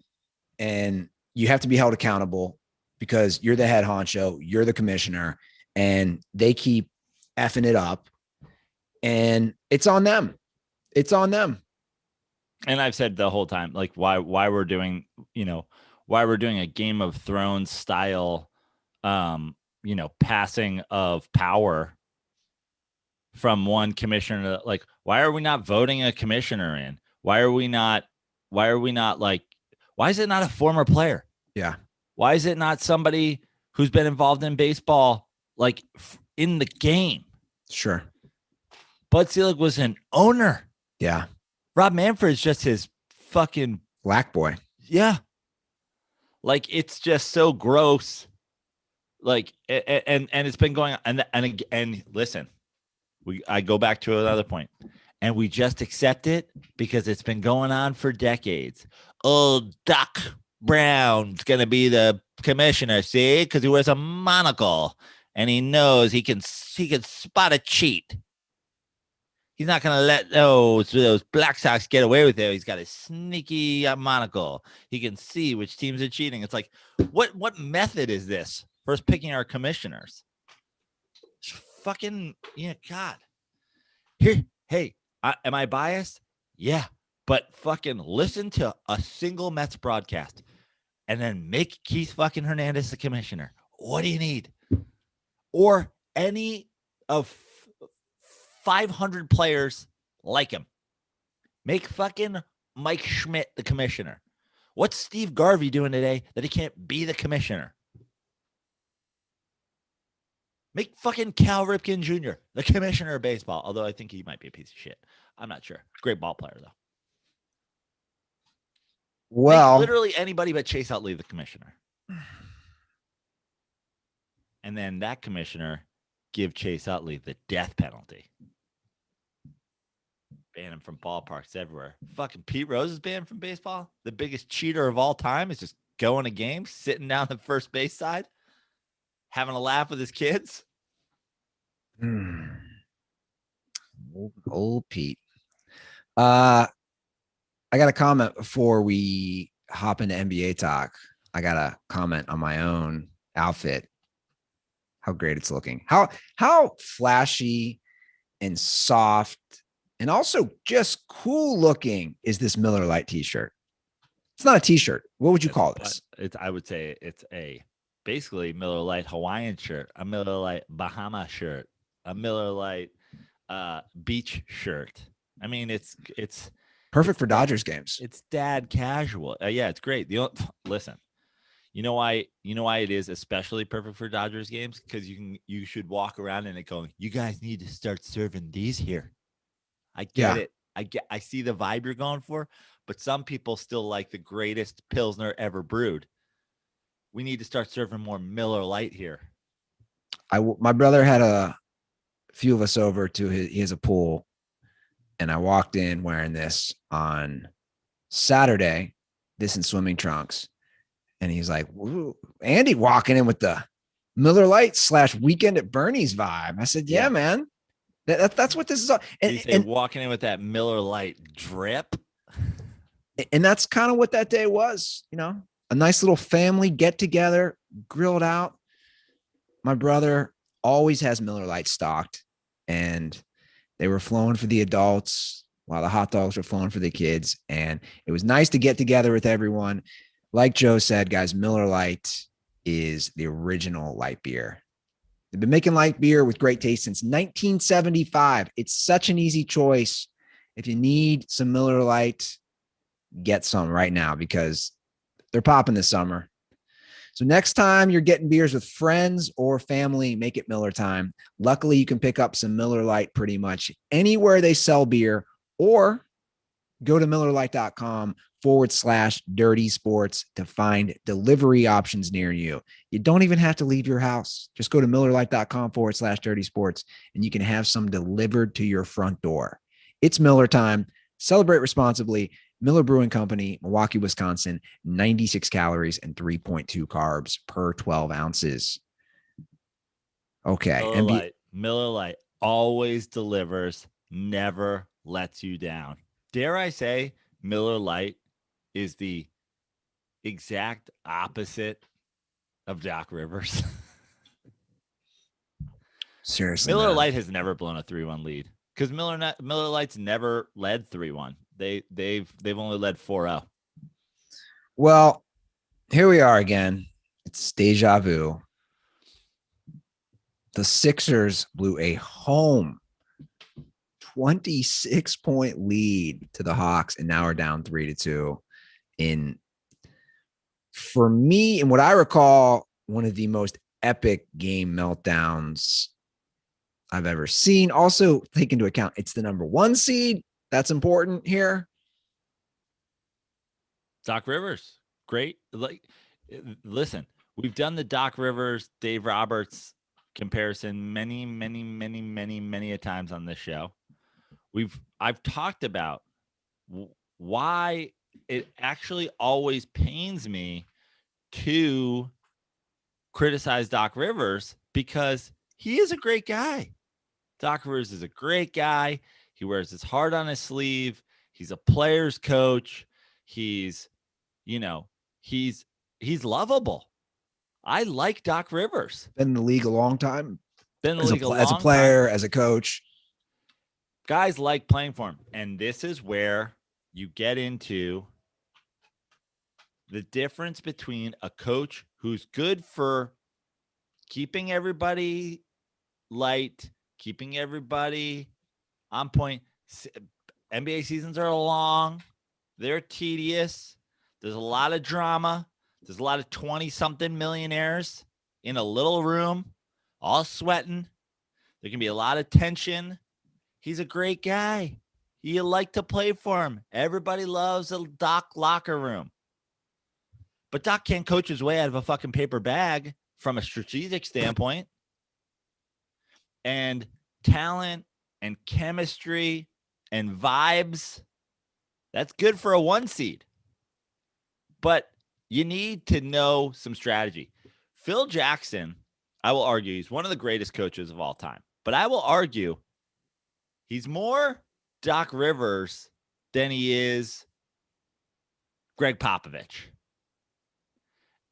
and you have to be held accountable because you're the head honcho, you're the commissioner, and they keep effing it up, and it's on them. It's on them. And I've said the whole time, like why we're doing, why we're doing a Game of Thrones style, passing of power from one commissioner to, like, why are we not voting a commissioner in? Why are we not like, why is it not a former player? Yeah. Why is it not somebody who's been involved in baseball, like in the game? Sure. Bud Selig was an owner. Yeah. Rob Manfred's just his fucking black boy. Yeah. Like, it's just so gross. Like, and it's been going on. And listen, I go back to another point, and we just accept it because it's been going on for decades. Oh, Doc Brown's going to be the commissioner, see, because he wears a monocle and he knows he can spot a cheat. He's not going to let those Black Sox get away with it. He's got a sneaky monocle. He can see which teams are cheating. It's like, what method is this for us picking our commissioners? Fucking, yeah, God. Here, hey, am I biased? Yeah, but fucking listen to a single Mets broadcast and then make Keith fucking Hernandez the commissioner. What do you need? Or any of 500 players like him. Make fucking Mike Schmidt the commissioner. What's Steve Garvey doing today that he can't be the commissioner? Make fucking Cal Ripken Jr. the commissioner of baseball, although I think he might be a piece of shit. I'm not sure. Great ball player, though. Well, make literally anybody but Chase Utley the commissioner. And then that commissioner give Chase Utley the death penalty. Ban him from ballparks everywhere. Fucking Pete Rose is banned from baseball. The biggest cheater of all time is just going to games, sitting down the first base side, having a laugh with his kids. Old Pete. I got a comment before we hop into NBA talk. I got a comment on my own outfit. How great it's looking. How flashy and soft and also just cool looking is this Miller Lite t-shirt? It's not a t-shirt. What would you call this? I would say it's a basically Miller Lite Hawaiian shirt, a Miller Lite Bahama shirt, a Miller Lite beach shirt. I mean, it's perfect for Dodgers games. It's dad casual. Yeah, it's great. Listen, you know why it is especially perfect for Dodgers games? Because you should walk around in it going, you guys need to start serving these here. I get it. I see the vibe you're going for, but some people still like the greatest Pilsner ever brewed. We need to start serving more Miller Lite here. My brother had a few of us over to he has a pool, and I walked in wearing this on Saturday, this in swimming trunks. And he's like, Andy walking in with the Miller Lite / Weekend at Bernie's vibe. I said, yeah. Man. That's what this is all. And walking in with that Miller Lite drip. And that's kind of what that day was, a nice little family get together, grilled out. My brother always has Miller Lite stocked, and they were flowing for the adults while the hot dogs were flowing for the kids. And it was nice to get together with everyone. Like Joe said, guys, Miller Lite is the original light beer. They've been making light beer with great taste since 1975. It's such an easy choice. If you need some Miller Lite, get some right now because they're popping this summer. So next time you're getting beers with friends or family, make it Miller time. Luckily, you can pick up some Miller Lite pretty much anywhere they sell beer, or go to MillerLite.com/dirty sports to find delivery options near you. You don't even have to leave your house. Just go to MillerLite.com/dirty sports and you can have some delivered to your front door. It's Miller time. Celebrate responsibly. Miller Brewing Company, Milwaukee, Wisconsin, 96 calories and 3.2 carbs per 12 ounces. Okay. Miller Lite always delivers, never lets you down. Dare I say, Miller Lite is the exact opposite of Doc Rivers. Seriously, Miller Lite has never blown a 3-1 lead because Miller Lite's never led 3-1. They've only led 4-0. Well, here we are again. It's deja vu. The Sixers blew a home 26-point lead to the Hawks, and now are down 3-2 in, for me, and what I recall, one of the most epic game meltdowns I've ever seen. Also, take into account it's the number 1 seed. That's important here. Doc Rivers, great. Like, listen, we've done the Doc Rivers, Dave Roberts comparison many a times on this show. I've talked about why it actually always pains me to criticize Doc Rivers, because he is a great guy. Doc Rivers is a great guy. He wears his heart on his sleeve. He's a player's coach. He's lovable. I like Doc Rivers. Been in the league a long time. Been in the league as a player, as a coach. Guys like playing for him. And this is where you get into the difference between a coach who's good for keeping everybody light, keeping everybody on point. NBA seasons are long. They're tedious. There's a lot of drama. There's a lot of 20-something millionaires in a little room, all sweating. There can be a lot of tension. He's a great guy. You like to play for him. Everybody loves a Doc locker room. But Doc can't coach his way out of a fucking paper bag from a strategic standpoint. And talent and chemistry and vibes, that's good for a 1 seed. But you need to know some strategy. Phil Jackson, I will argue, he's one of the greatest coaches of all time. But I will argue he's more Doc Rivers than he is Greg Popovich.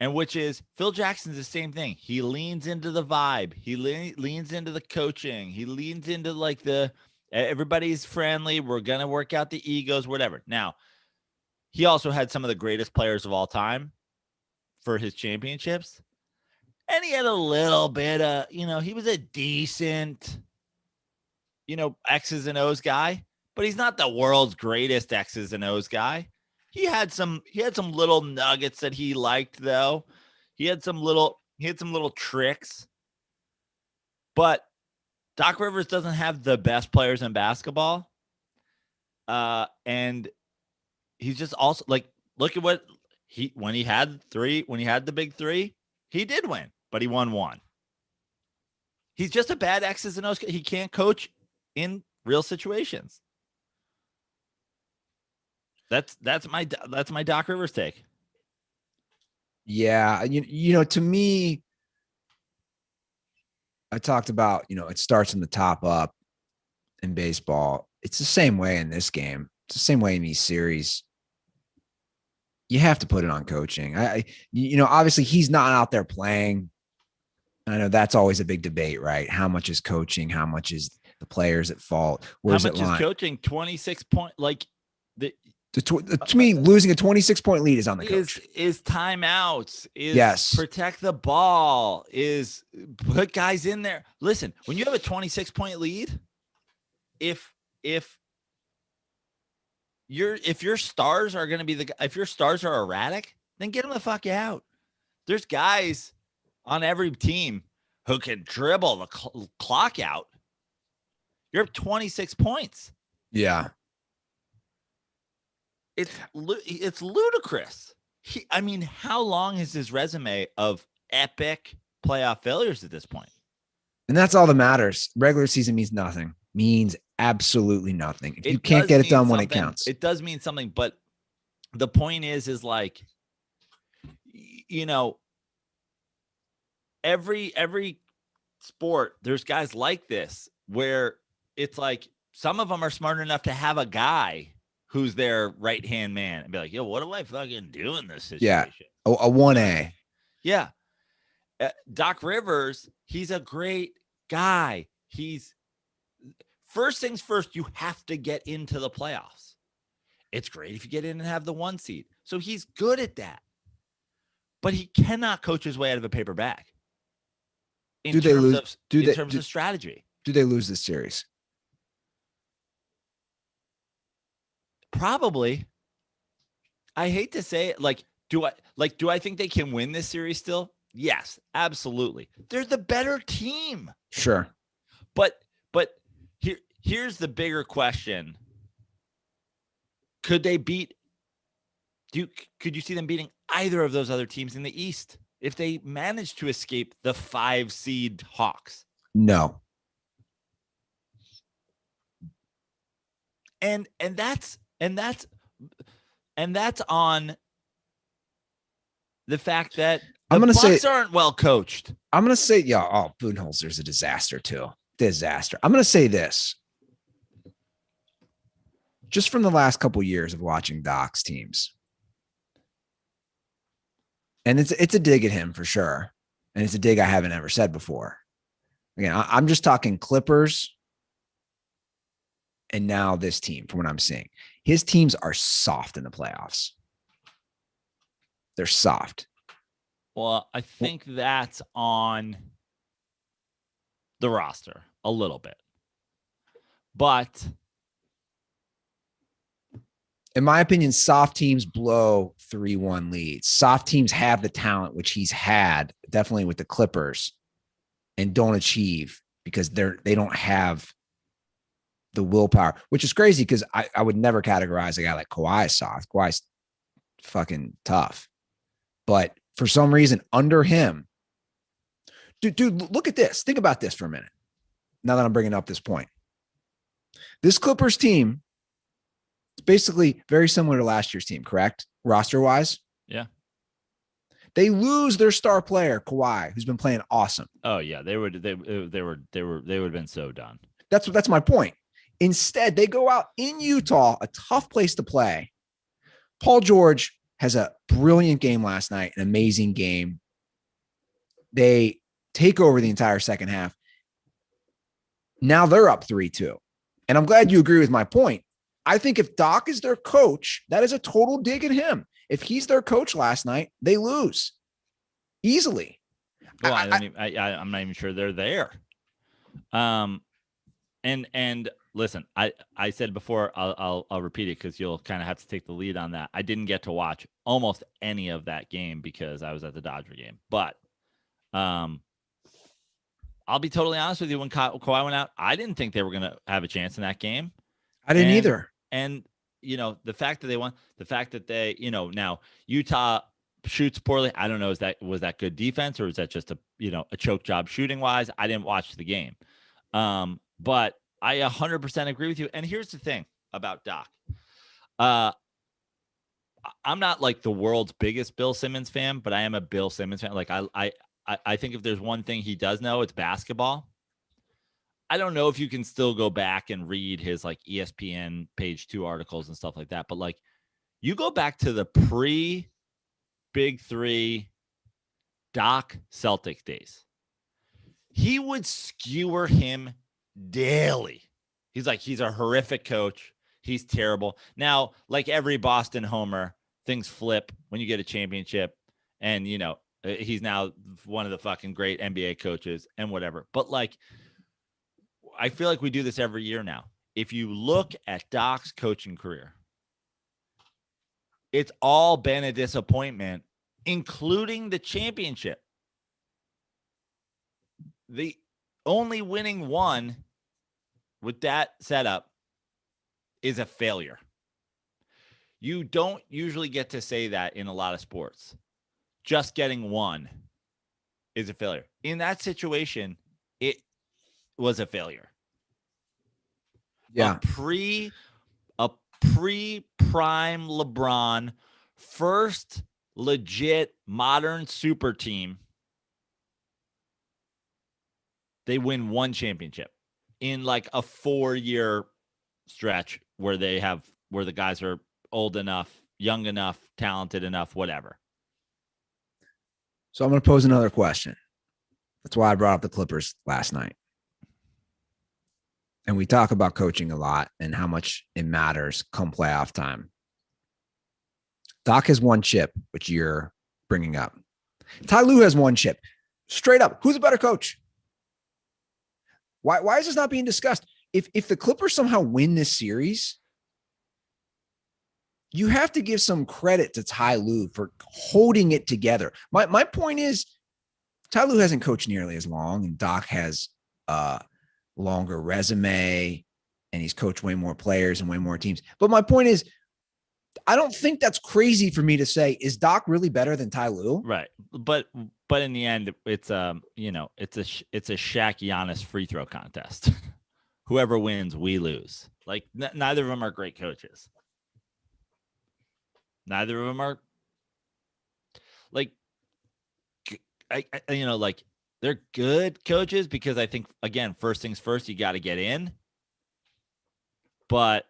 And which is, Phil Jackson's the same thing. He leans into the vibe. He leans into the coaching. He leans into like everybody's friendly. We're going to work out the egos, whatever. Now, he also had some of the greatest players of all time for his championships. And he had a little bit of, he was a decent, X's and O's guy, but he's not the world's greatest X's and O's guy. He had some little nuggets that he liked, though. He had some little tricks. But Doc Rivers doesn't have the best players in basketball. And he's just also like, look at what when he had the big 3, he did win, but he won 1. He's just a bad X's and O's. He can't coach in real situations. That's my Doc Rivers take. Yeah, to me, I talked about, it starts in the top up in baseball. It's the same way in this game. It's the same way in these series. You have to put it on coaching. Obviously he's not out there playing. I know that's always a big debate, right? How much is coaching? How much is the players at fault? Where's how much is coaching? 26 point, like to me, losing a 26-point lead is on the coach. Is timeouts, is yes, protect the ball, is put guys in there. Listen, when you have a 26-point lead, if your stars are going to be if your stars are erratic, then get them the fuck out. There's guys on every team who can dribble the clock out. You're up 26 points. Yeah. It's ludicrous. How long is his resume of epic playoff failures at this point? And that's all that matters. Regular season means nothing. Means absolutely nothing. If you can't get it done when it counts. It does mean something, but the point is like, every sport, there's guys like this where it's like some of them are smart enough to have a guy who's their right-hand man and be like, yo, what do I fucking do in this situation? Yeah, a 1A. Yeah. Doc Rivers, he's a great guy. First things first, you have to get into the playoffs. It's great if you get in and have the 1 seed. So he's good at that. But he cannot coach his way out of a paper bag. In terms of strategy. Do they lose this series? Probably. I hate to say it. Do I think they can win this series still? Yes, absolutely. They're the better team. Sure. But here's the bigger question. Could they beat could you see them beating either of those other teams in the East if they managed to escape the 5 seed Hawks? No. And that's on the fact that the Bucks aren't well coached. I'm going to say, Budenholzer's a disaster too. Disaster. I'm going to say this. Just from the last couple of years of watching Doc's teams. And it's a dig at him for sure. And it's a dig I haven't ever said before. Again, I'm just talking Clippers and now this team from what I'm seeing. His teams are soft in the playoffs. They're soft. Well, I think that's on the roster a little bit. But in my opinion, soft teams blow 3-1 leads. Soft teams have the talent, which he's had definitely with the Clippers, and don't achieve because they don't have the willpower, which is crazy because I would never categorize a guy like Kawhi as soft. Kawhi's fucking tough. But for some reason, under him, dude, look at this. Think about this for a minute. Now that I'm bringing up this point. This Clippers team is basically very similar to last year's team, correct? Roster-wise? Yeah. They lose their star player, Kawhi, who's been playing awesome. Oh yeah, they would have been so done. That's my point. Instead, they go out in Utah, a tough place to play. Paul George has a brilliant game last night, an amazing game. They take over the entire second half. Now they're up 3-2. And I'm glad you agree with my point. I think if Doc is their coach, that is a total dig at him. If he's their coach last night, they lose easily. Well, I'm not even sure they're there. And listen, I said before, I'll repeat it because you'll kind of have to take the lead on that. I didn't get to watch almost any of that game because I was at the Dodger game. But I'll be totally honest with you. When Kawhi went out, I didn't think they were going to have a chance in that game. I didn't either. And the fact that they won, the fact that they, now Utah shoots poorly. I don't know. Was that good defense or is that just a choke job shooting wise? I didn't watch the game. But I 100% agree with you. And here's the thing about Doc. I'm not like the world's biggest Bill Simmons fan, but I am a Bill Simmons fan. Like I think if there's one thing he does know, it's basketball. I don't know if you can still go back and read his like ESPN page 2 articles and stuff like that. But like you go back to the pre-Big 3 Doc Celtic days. He would skewer him daily. He's a horrific coach. He's terrible. Now, like every Boston homer, things flip when you get a championship. And, he's now one of the fucking great NBA coaches and whatever. But like, I feel like we do this every year now. If you look at Doc's coaching career, it's all been a disappointment, including the championship. The only winning one with that setup is a failure. You don't usually get to say that in a lot of sports. Just getting one is a failure. In that situation, it was a failure. Yeah. A pre-prime LeBron, first legit modern super team. They win one championship in like a 4-year stretch where the guys are old enough, young enough, talented enough, whatever. So I'm going to pose another question. That's why I brought up the Clippers last night. And we talk about coaching a lot and how much it matters come playoff time. Doc has one chip, which you're bringing up. Ty Lue has one chip. Straight up, who's a better coach? Why is this not being discussed? If the Clippers somehow win this series, you have to give some credit to Ty Lue for holding it together. My point is, Ty Lue hasn't coached nearly as long, and Doc has a longer resume, and he's coached way more players and way more teams. But my point is, I don't think that's crazy for me to say. Is Doc really better than Ty Lue? Right, but in the end, it's it's a Shaq Giannis free throw contest. Whoever wins, we lose. Like neither of them are great coaches. Neither of them are like like they're good coaches because I think again, first things first, you got to get in. But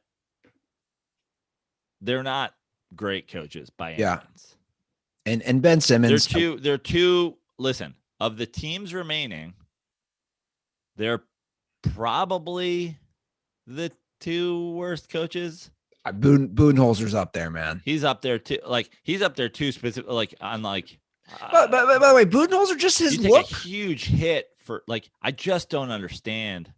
they're not great coaches by any means. And Ben Simmons. They're two. Listen, of the teams remaining, they're probably the two worst coaches. Budenholzer's up there, man. He's up there too. Like he's up there too. Specific, like on like. But by the way, Budenholzer just his look. A huge hit for like. I just don't understand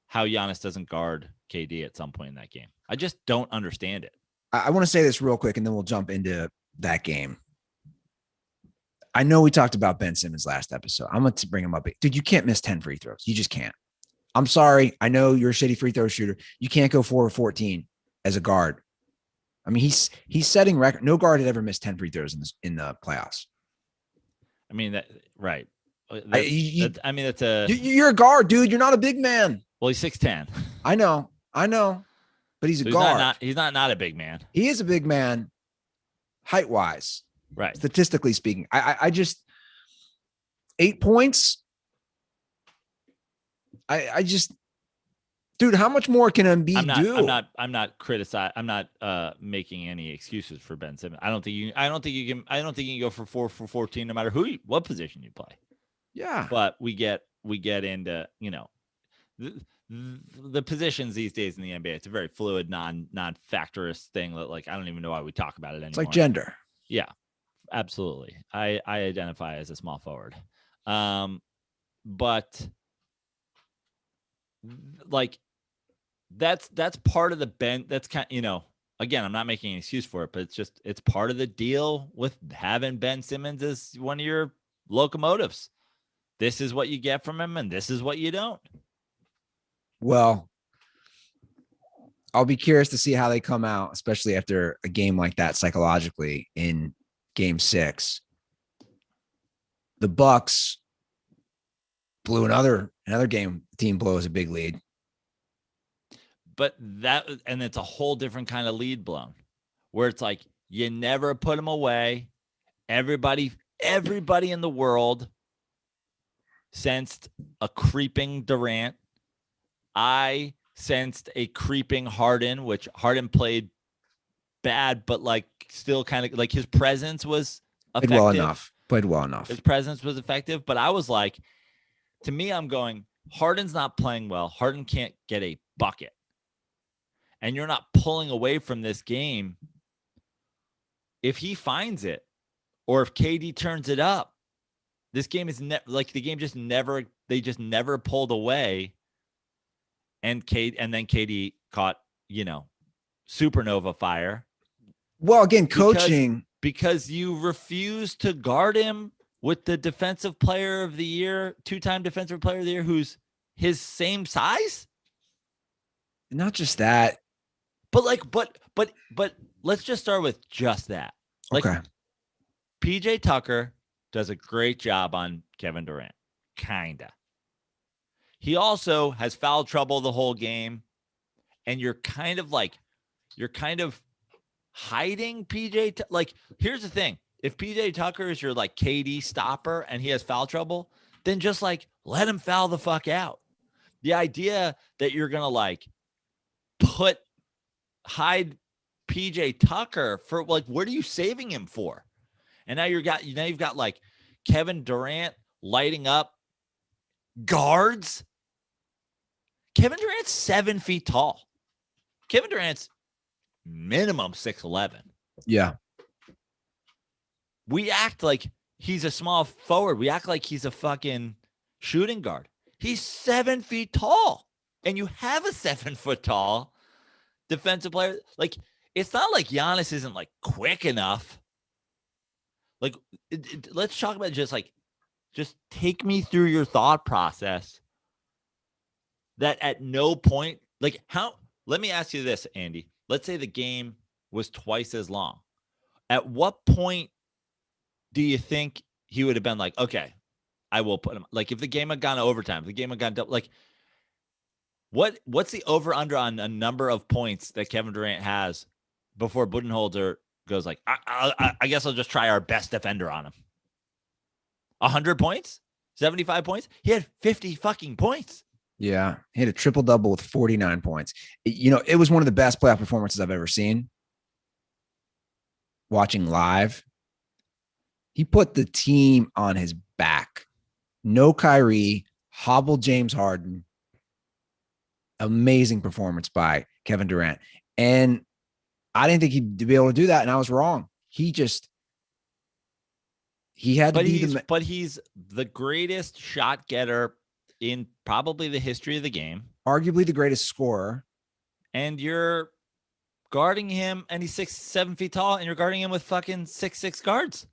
how Giannis doesn't guard KD at some point in that game. I just don't understand it. I want to say this real quick, and then we'll jump into that game. I know we talked about Ben Simmons last episode. I'm going to bring him up. Dude, you can't miss 10 free throws. You just can't. I'm sorry. I know you're a shitty free throw shooter. You can't go 4 or 14 as a guard. I mean, he's setting record. No guard had ever missed 10 free throws in the playoffs. I mean, that right. I mean, that's a. You're a guard, dude. You're not a big man. Well, he's 6'10". I know, but he's a guard. He's not a big man. He is a big man, height wise, right? Statistically speaking, I just 8 points. I just, dude, how much more can Embiid do? I'm not criticizing. I'm not making any excuses for Ben Simmons. I don't think you can go for 4 for 14 no matter what position you play. Yeah, but we get into the positions these days in the NBA. It's a very fluid, non-factorous thing that like I don't even know why we talk about it anymore. It's like gender. Yeah, absolutely. I identify as a small forward, but like that's part of the Ben. That's kind again, I'm not making an excuse for it, but it's part of the deal with having Ben Simmons as one of your locomotives. This is what you get from him, and this is what you don't. Well, I'll be curious to see how they come out, especially after a game like that psychologically in Game 6. The Bucks blew another game. Team blows a big lead. But and it's a whole different kind of lead blown, where it's like you never put them away. Everybody in the world sensed a creeping Durant. I sensed a creeping Harden, which Harden played bad, but like still kind of like his presence was effective. Played well enough. His presence was effective, but I was like, to me, I'm going, Harden's not playing well. Harden can't get a bucket. And you're not pulling away from this game. If he finds it, or if KD turns it up, this game is the game just never. They just never pulled away. And then KD caught supernova fire. Well, again, coaching because you refuse to guard him with the defensive player of the year, 2-time defensive player of the year, who's his same size. Not just that, but let's just start with just that. Like, okay. PJ Tucker does a great job on Kevin Durant. Kinda. He also has foul trouble the whole game. And you're kind of hiding PJ. Like, here's the thing. If PJ Tucker is your like KD stopper and he has foul trouble, then just like let him foul the fuck out. The idea that you're going to like hide PJ Tucker for like, what are you saving him for? And now you've got like Kevin Durant lighting up guards. Kevin Durant's 7 feet tall. Kevin Durant's minimum 6'11", Yeah. We act like he's a small forward. We act like he's a fucking shooting guard. He's 7 feet tall, and you have a 7-foot tall defensive player. Like, it's not like Giannis isn't like quick enough. Like, let's talk about just take me through your thought process that at no point, like, let me ask you this, Andy. Let's say the game was twice as long. At what point do you think he would have been like, okay, I will put him, like, if the game had gone to overtime, if the game had gone double, like, what's the over under on a number of points that Kevin Durant has before Budenholzer goes like, I guess I'll just try our best defender on him. 100 points, 75 points. He had 50 fucking points. Yeah. He had a triple double with 49 points. It was one of the best playoff performances I've ever seen. Watching live, he put the team on his back. No Kyrie, hobbled James Harden. Amazing performance by Kevin Durant. And I didn't think he'd be able to do that, and I was wrong. He had to be but he's the greatest shot getter in probably the history of the game. Arguably the greatest scorer. And you're guarding him, and he's 6'7" feet tall, and you're guarding him with fucking 6'6" guards.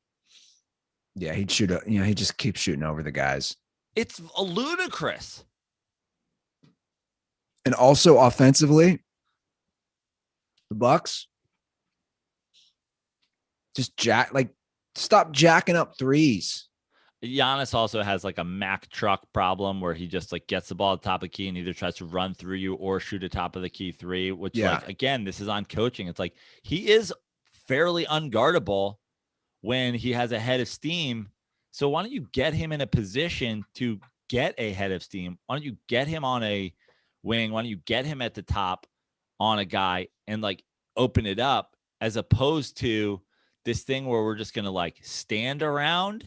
Yeah, he'd shoot. He just keeps shooting over the guys. It's ludicrous. And also offensively, the Bucks just stop jacking up threes. Giannis also has like a Mack truck problem where he just like gets the ball at the top of the key and either tries to run through you or shoot a top of the key three, which like, again, this is on coaching. It's like he is fairly unguardable when he has a head of steam. So why don't you get him in a position to get a head of steam? Why don't you get him on a wing? Why don't you get him at the top on a guy and like open it up, as opposed to this thing where we're just going to like stand around?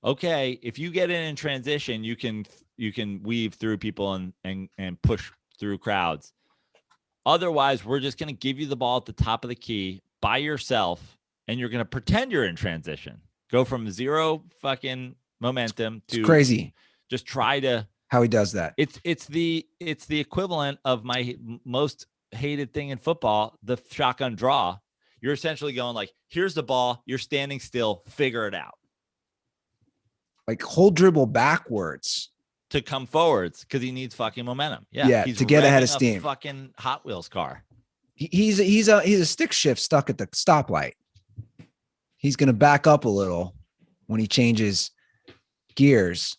Okay, if you get in transition, you can weave through people and push through crowds. Otherwise, we're just going to give you the ball at the top of the key by yourself, and you're going to pretend you're in transition. Go from zero fucking momentum to it's crazy. Just try to how he does that. It's the equivalent of my most hated thing in football, the shotgun draw. You're essentially going like, here's the ball, you're standing still, figure it out. Like whole dribble backwards to come forwards because he needs fucking momentum. Yeah, to get ahead of steam. Fucking Hot Wheels car. He's a stick shift stuck at the stoplight. He's gonna back up a little when he changes gears,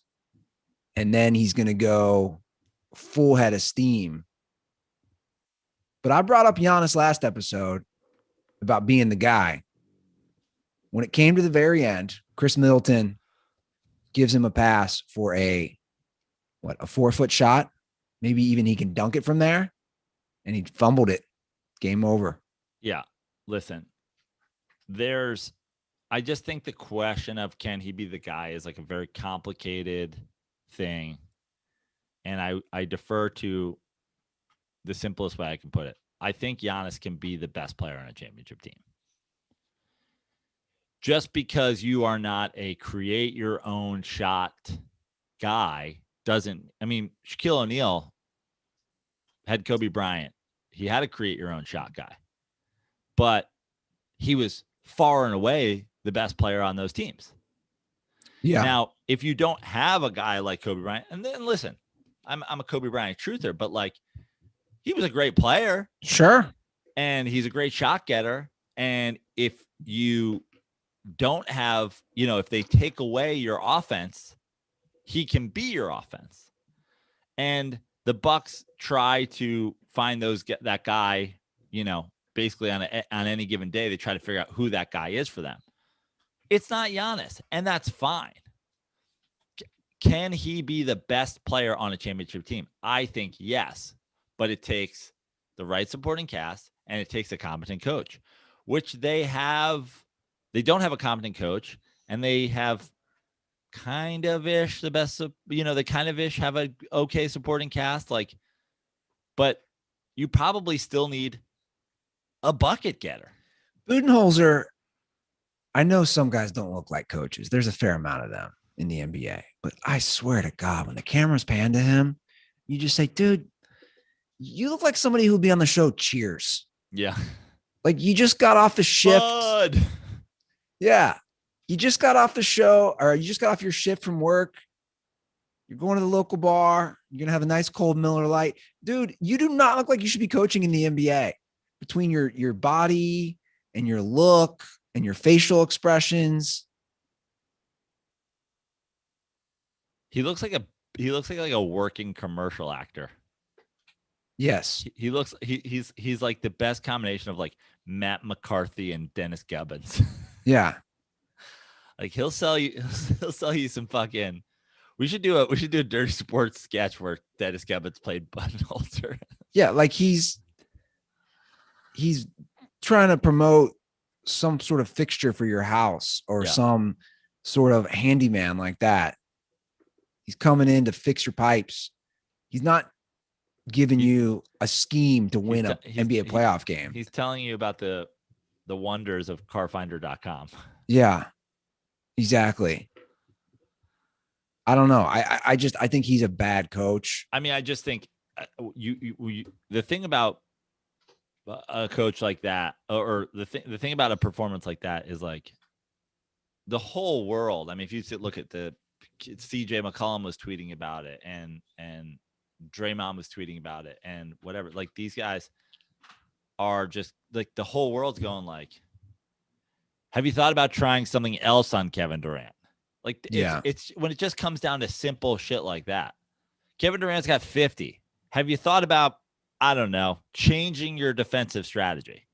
and then he's gonna go full head of steam. But I brought up Giannis last episode about being the guy. When it came to the very end, Chris Middleton gives him a pass for a 4-foot shot. Maybe even he can dunk it from there. And he fumbled it. Game over. Yeah. Listen, I just think the question of can he be the guy is like a very complicated thing. And I defer to the simplest way I can put it. I think Giannis can be the best player on a championship team. Just because you are not a create your own shot guy doesn't, I mean, Shaquille O'Neal had Kobe Bryant. He had a create your own shot guy, but he was far and away the best player on those teams. Yeah. Now, if you don't have a guy like Kobe Bryant, and then listen, I'm a Kobe Bryant truther, but like he was a great player. Sure. And he's a great shot getter. And if you don't have, if they take away your offense, he can be your offense. And the Bucks try to find that guy, basically on any given day. They try to figure out who that guy is for them. It's not Giannis, and that's fine. Can he be the best player on a championship team? I think yes, but it takes the right supporting cast and it takes a competent coach, which they have. They don't have a competent coach, and they have kind of ish the best, they kind of ish have a okay supporting cast, but you probably still need a bucket getter. Budenholzer, I know some guys don't look like coaches. There's a fair amount of them in the NBA, but I swear to God, when the camera's panned to him, you just say, dude, you look like somebody who'd be on the show Cheers. Yeah. Like you just got off the shift. Bud. Yeah. You just got off the show or you just got off your shift from work. You're going to the local bar. You're going to have a nice cold Miller Lite. Dude, you do not look like you should be coaching in the NBA. Between your body and your look and your facial expressions. He looks like a working commercial actor. Yes. He's like the best combination of like Matt McCarthy and Dennis Gubbins. Yeah. Like he'll sell you some fucking. We should do a Dirty Sports sketch where Dennis Gubbins played Budenholzer. Yeah, like he's trying to promote some sort of fixture for your house or some sort of handyman like that. He's coming in to fix your pipes. He's not giving you a scheme to win an NBA playoff game. He's telling you about the wonders of carfinder.com. Yeah, exactly. I don't know. I think he's a bad coach. I mean, I just think the thing about a coach like that, or the thing about a performance like that is like the whole world. I mean, if you look at CJ McCollum was tweeting about it and Draymond was tweeting about it and whatever, like these guys are just like the whole world's going like, have you thought about trying something else on Kevin Durant? Like it's when it just comes down to simple shit like that. Kevin Durant's got 50. Have you thought about, I don't know, changing your defensive strategy?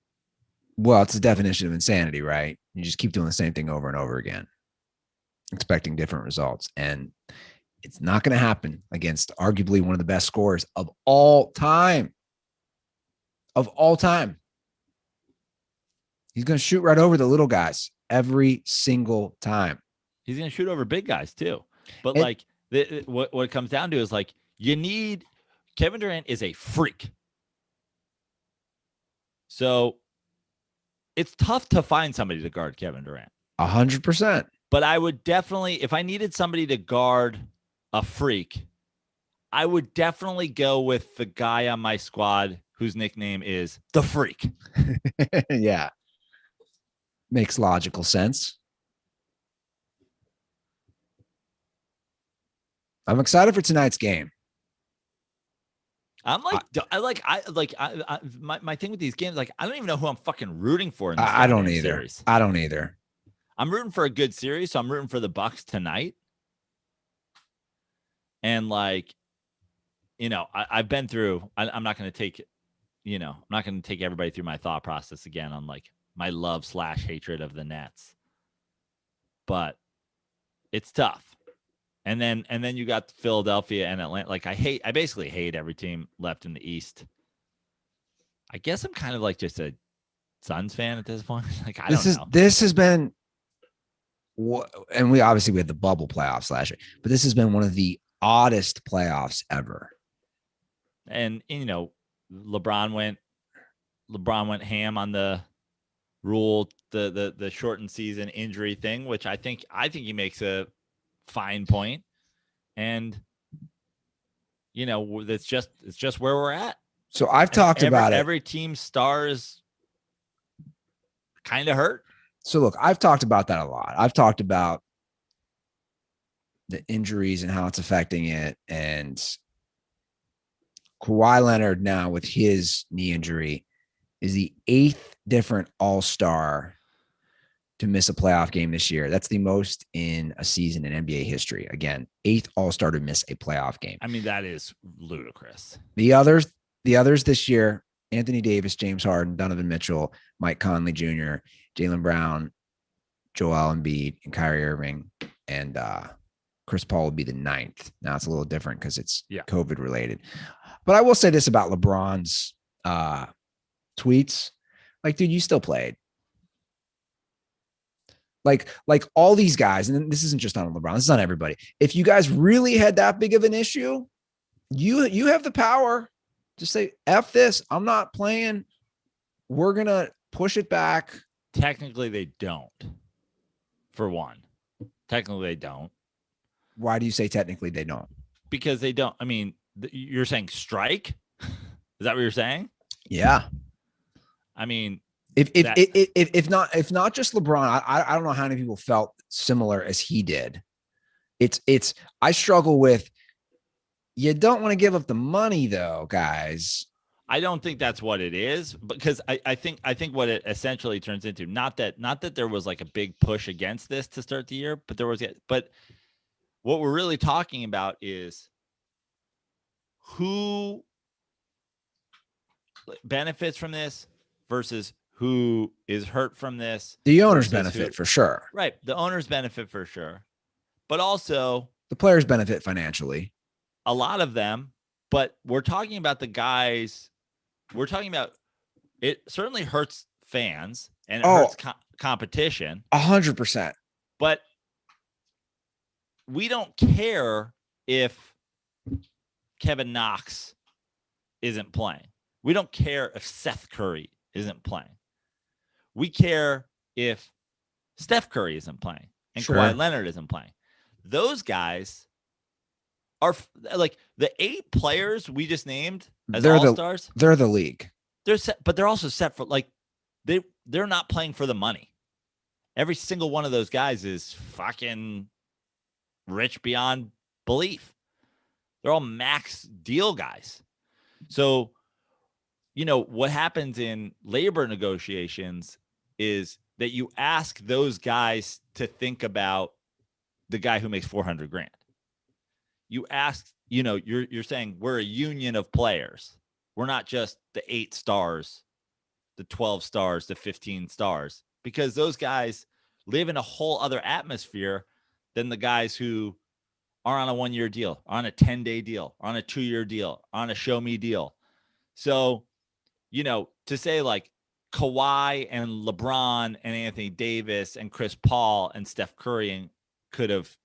Well, it's the definition of insanity, right? You just keep doing the same thing over and over again, expecting different results. And it's not going to happen against arguably one of the best scorers of all time. Of all time. He's going to shoot right over the little guys every single time. He's going to shoot over big guys too. But what it comes down to is like, Kevin Durant is a freak. So it's tough to find somebody to guard Kevin Durant. 100%. But I would definitely, if I needed somebody to guard a freak, I would definitely go with the guy on my squad whose nickname is the Freak. Yeah. Makes logical sense. I'm excited for tonight's game. I'm like, my thing with these games, like, I don't even know who I'm fucking rooting for in this I don't either. series. I don't either. I'm rooting for a good series, so I'm rooting for the Bucks tonight. And like, I've been through. I'm not going to take, I'm not going to take everybody through my thought process again on like my love/hatred of the Nets. But it's tough. And then you got Philadelphia and Atlanta. Like I basically hate every team left in the East. I guess I'm kind of like just a Suns fan at this point. Like I don't know. This has been, and we obviously had the bubble playoffs last year, but this has been one of the oddest playoffs ever. And LeBron went ham on the rule, the shortened season injury thing, which I think he makes a fine point. And it's just where we're at. So I've talked about it. Every team's star is kind of hurt. So look, I've talked about that a lot. I've talked about the injuries and how it's affecting it. And Kawhi Leonard now with his knee injury is the 8th different all-star to miss a playoff game this year. That's the most in a season in NBA history. Again, 8th all-star to miss a playoff game. I mean, that is ludicrous. The others this year, Anthony Davis, James Harden, Donovan Mitchell, Mike Conley Jr., Jaylen Brown, Joel Embiid, and Kyrie Irving, and Chris Paul would be the 9th. Now it's a little different because it's COVID related. But I will say this about LeBron's tweets. Like, dude, you still played. Like all these guys, and this isn't just on LeBron, this is on everybody. If you guys really had that big of an issue, you have the power to say, F this, I'm not playing. We're going to push it back Technically, they don't. For one, technically they don't. Why do you say technically they don't? Because they don't. I mean, you're saying strike? Is that what you're saying? Yeah. I mean, if not just LeBron, I don't know how many people felt similar as he did. It's I struggle with. You don't want to give up the money though, guys. I don't think that's what it is, because I think what it essentially turns into, not that there was like a big push against this to start the year, but what we're really talking about is who benefits from this versus who is hurt from this. The owners benefit for sure. Right. The owners benefit for sure. But also the players benefit financially. A lot of them. But we're talking about the guys. We're talking about it certainly hurts fans and it hurts competition. 100%. But we don't care if Kevin Knox isn't playing. We don't care if Seth Curry isn't playing. We care if Steph Curry isn't playing and Kawhi Leonard isn't playing. Those guys are like the 8 players we just named as all-stars. They're the league. They're set, but they're also set for like they're not playing for the money. Every single one of those guys is fucking rich beyond belief. They're all max deal guys. So, what happens in labor negotiations is that you ask those guys to think about the guy who makes $400,000. You ask, you're saying we're a union of players. We're not just the 8 stars, the 12 stars, the 15 stars, because those guys live in a whole other atmosphere than the guys who are on a 1-year deal, on a 10-day deal, on a 2-year deal, on a show me deal. So, to say like Kawhi and LeBron and Anthony Davis and Chris Paul and Steph Curry could have,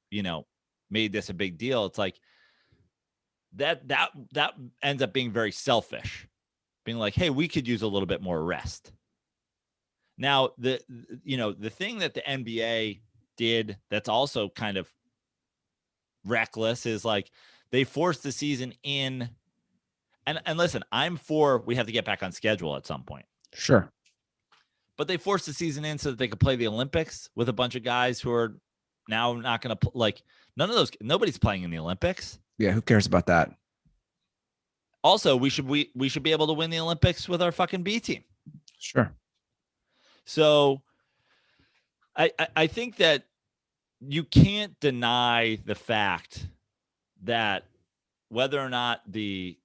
made this a big deal. It's like that ends up being very selfish, being like, hey, we could use a little bit more rest. Now, the thing that the NBA did that's also kind of reckless is like they forced the season in. And listen, I'm for we have to get back on schedule at some point. Sure. But they forced the season in so that they could play the Olympics with a bunch of guys who are now not going to nobody's playing in the Olympics. Yeah, who cares about that? Also, we should be able to win the Olympics with our fucking B team. Sure. So I think that you can't deny the fact that whether or not the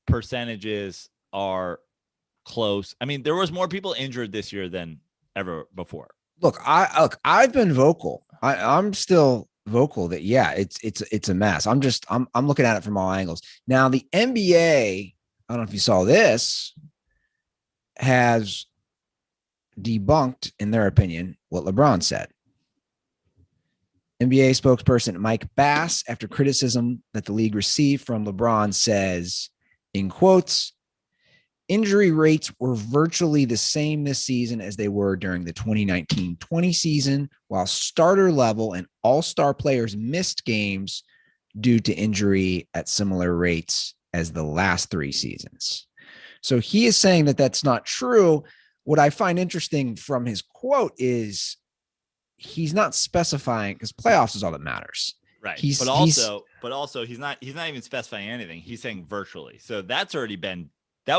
percentages are close. I mean, there was more people injured this year than ever before. Look, I've been vocal. I'm still vocal that it's a mess. I'm looking at it from all angles. Now the NBA, I don't know if you saw this, has debunked, in their opinion, what LeBron said. NBA spokesperson Mike Bass, after criticism that the league received from LeBron, says, in quotes, injury rates were virtually the same this season as they were during the 2019-20 season, while starter level and all-star players missed games due to injury at similar rates as the last 3 seasons. So he is saying that that's not true. What I find interesting from his quote is he's not specifying, because playoffs is all that matters. Right. But also he's not even specifying anything. He's saying virtually. So that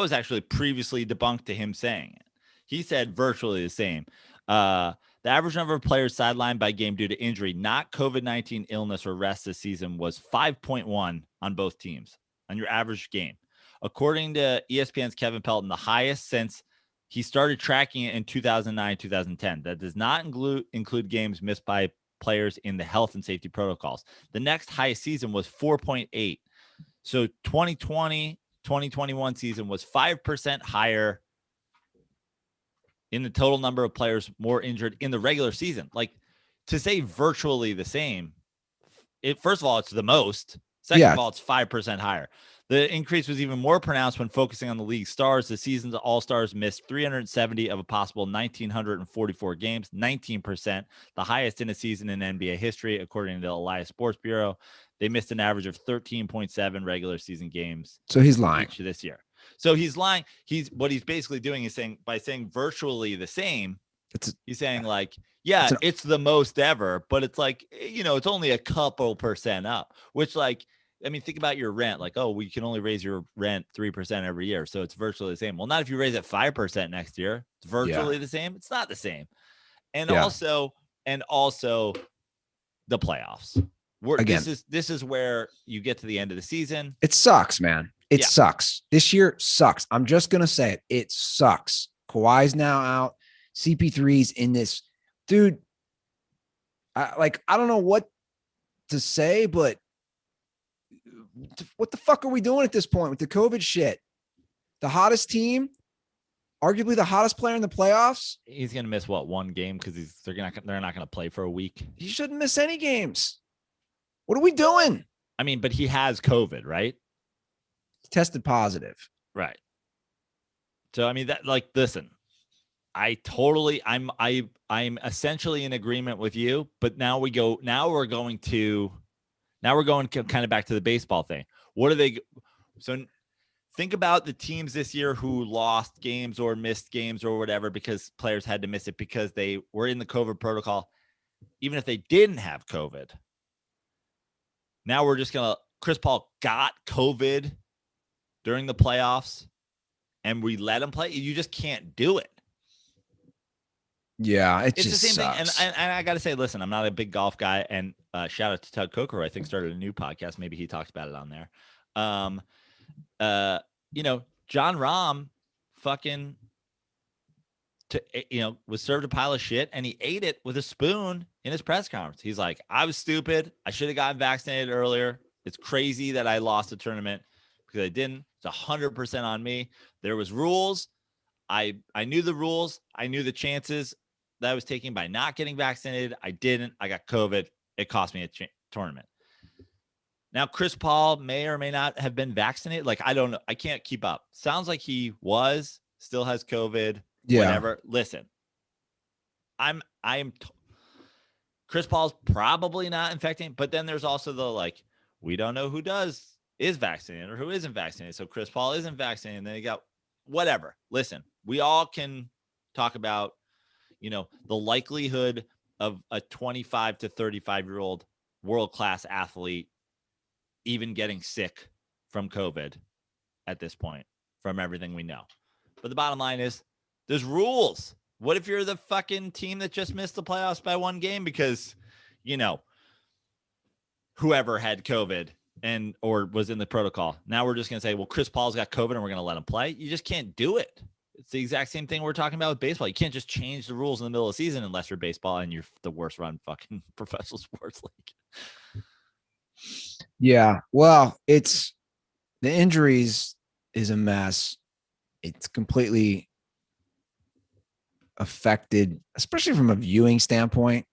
was actually previously debunked to him saying it. He said virtually the same. The average number of players sidelined by game due to injury, not COVID-19 illness or rest this season, was 5.1 on both teams on your average game. According to ESPN's Kevin Pelton, the highest since he started tracking it in 2009, 2010. That does not include games missed by players in the health and safety protocols. The next highest season was 4.8. So 2020-2021 season was 5% higher in the total number of players more injured in the regular season. Like, to say virtually the same, first of all, it's the most. Second of all, it's 5% higher. The increase was even more pronounced when focusing on the league stars. The season's all-stars missed 370 of a possible 1,944 games, 19%, the highest in a season in NBA history, according to the Elias Sports Bureau. They missed an average of 13.7 regular season games. So he's lying each this year. So he's lying. What he's basically doing is saying, by saying virtually the same, he's saying like, yeah, it's the most ever, but it's like, it's only a couple percent up, which like, I mean, think about your rent. Like, oh, we can only raise your rent 3% every year. So it's virtually the same. Well, not if you raise it 5% next year. It's virtually the same. It's not the same. And also the playoffs. This is where you get to the end of the season. It sucks, man. It sucks. This year sucks. I'm just going to say it. It sucks. Kawhi's now out. CP3's in this. Dude, I don't know what to say, but what the fuck are we doing at this point with the COVID shit? The hottest team, arguably the hottest player in the playoffs. He's going to miss one game because they're not going to play for a week. He shouldn't miss any games. What are we doing? I mean, but he has COVID, right? Tested positive. Right. So, I mean, listen, I'm essentially in agreement with you, but now we're going kind of back to the baseball thing. So think about the teams this year who lost games or missed games or whatever because players had to miss it because they were in the COVID protocol, even if they didn't have COVID. Now we're just Chris Paul got COVID during the playoffs and we let him play. You just can't do it. Yeah, it's the same sucks. thing. And I got to say, listen, I'm not a big golf guy. And shout out to Tug Coker, who I think started a new podcast. Maybe he talked about it on there. John Rahm fucking, was served a pile of shit and he ate it with a spoon in his press conference. He's like, I was stupid. I should have gotten vaccinated earlier. It's crazy that I lost the tournament because I didn't. It's 100% on me. There was rules. I knew the rules. I knew the chances that I was taking by not getting vaccinated. I didn't. I got COVID. It cost me a tournament. Now, Chris Paul may or may not have been vaccinated. Like, I don't know. I can't keep up. Sounds like he still has COVID. Yeah. Whatever. Listen, Chris Paul's probably not infecting, but then there's also we don't know who is vaccinated or who isn't vaccinated. So Chris Paul isn't vaccinated. And then you got whatever. Listen, we all can talk about, the likelihood of a 25 to 35-year-old world-class athlete even getting sick from COVID at this point, from everything we know. But the bottom line is there's rules. What if you're the fucking team that just missed the playoffs by one game because, whoever had COVID or was in the protocol? Now we're just going to say, well, Chris Paul's got COVID and we're going to let him play. You just can't do it. It's the exact same thing we're talking about with baseball. You can't just change the rules in the middle of the season unless you're baseball and you're the worst run fucking professional sports league. Yeah. Well, the injuries is a mess. It's completely affected, especially from a viewing standpoint.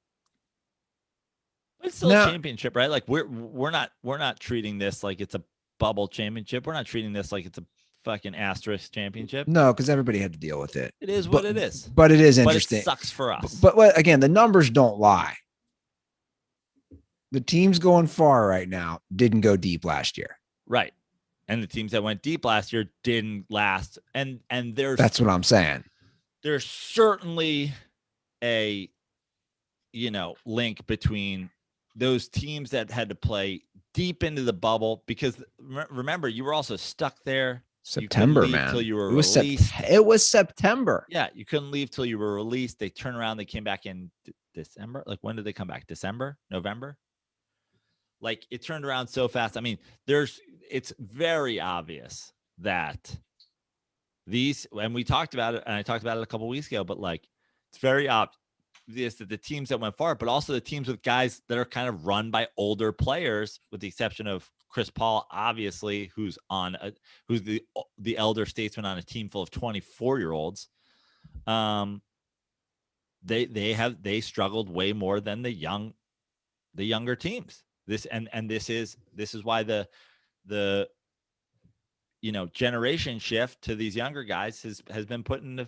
But it's still a championship, right? Like we're not treating this like it's a bubble championship. We're not treating this like it's a fucking asterisk championship. No, because everybody had to deal with it. It is what it is. But it is interesting. But it sucks for us. But again, the numbers don't lie. The teams going far right now didn't go deep last year. Right. And the teams that went deep last year didn't last. And that's what I'm saying. There's certainly a, link between those teams that had to play deep into the bubble because remember, you were also stuck there. September, man. Till you were released. It was September. Yeah, you couldn't leave till you were released. They turned around. They came back in December. Like, when did they come back? December? November? Like, it turned around so fast. I mean, it's very obvious that and we talked about it, and I talked about it a couple of weeks ago, but it's very obvious that the teams that went far, but also the teams with guys that are kind of run by older players, with the exception of Chris Paul, obviously, who's the elder statesman on a team full of 24-year-olds. They struggled way more than the younger teams. This is why the generation shift to these younger guys has been put into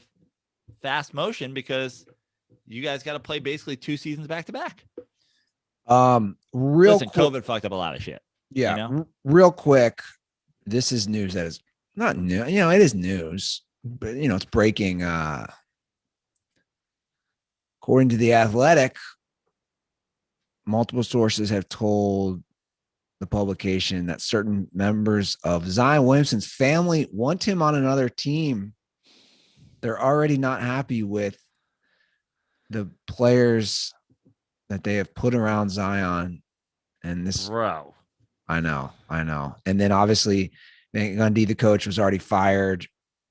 fast motion because you guys got to play basically 2 seasons back to back. Listen, COVID fucked up a lot of shit. Yeah. Real quick. This is news that is not new. It is news, but it's breaking. According to The Athletic, multiple sources have told the publication that certain members of Zion Williamson's family want him on another team. They're already not happy with the players that they have put around Zion. And this, bro, I know. And then obviously, Van Gundy, the coach, was already fired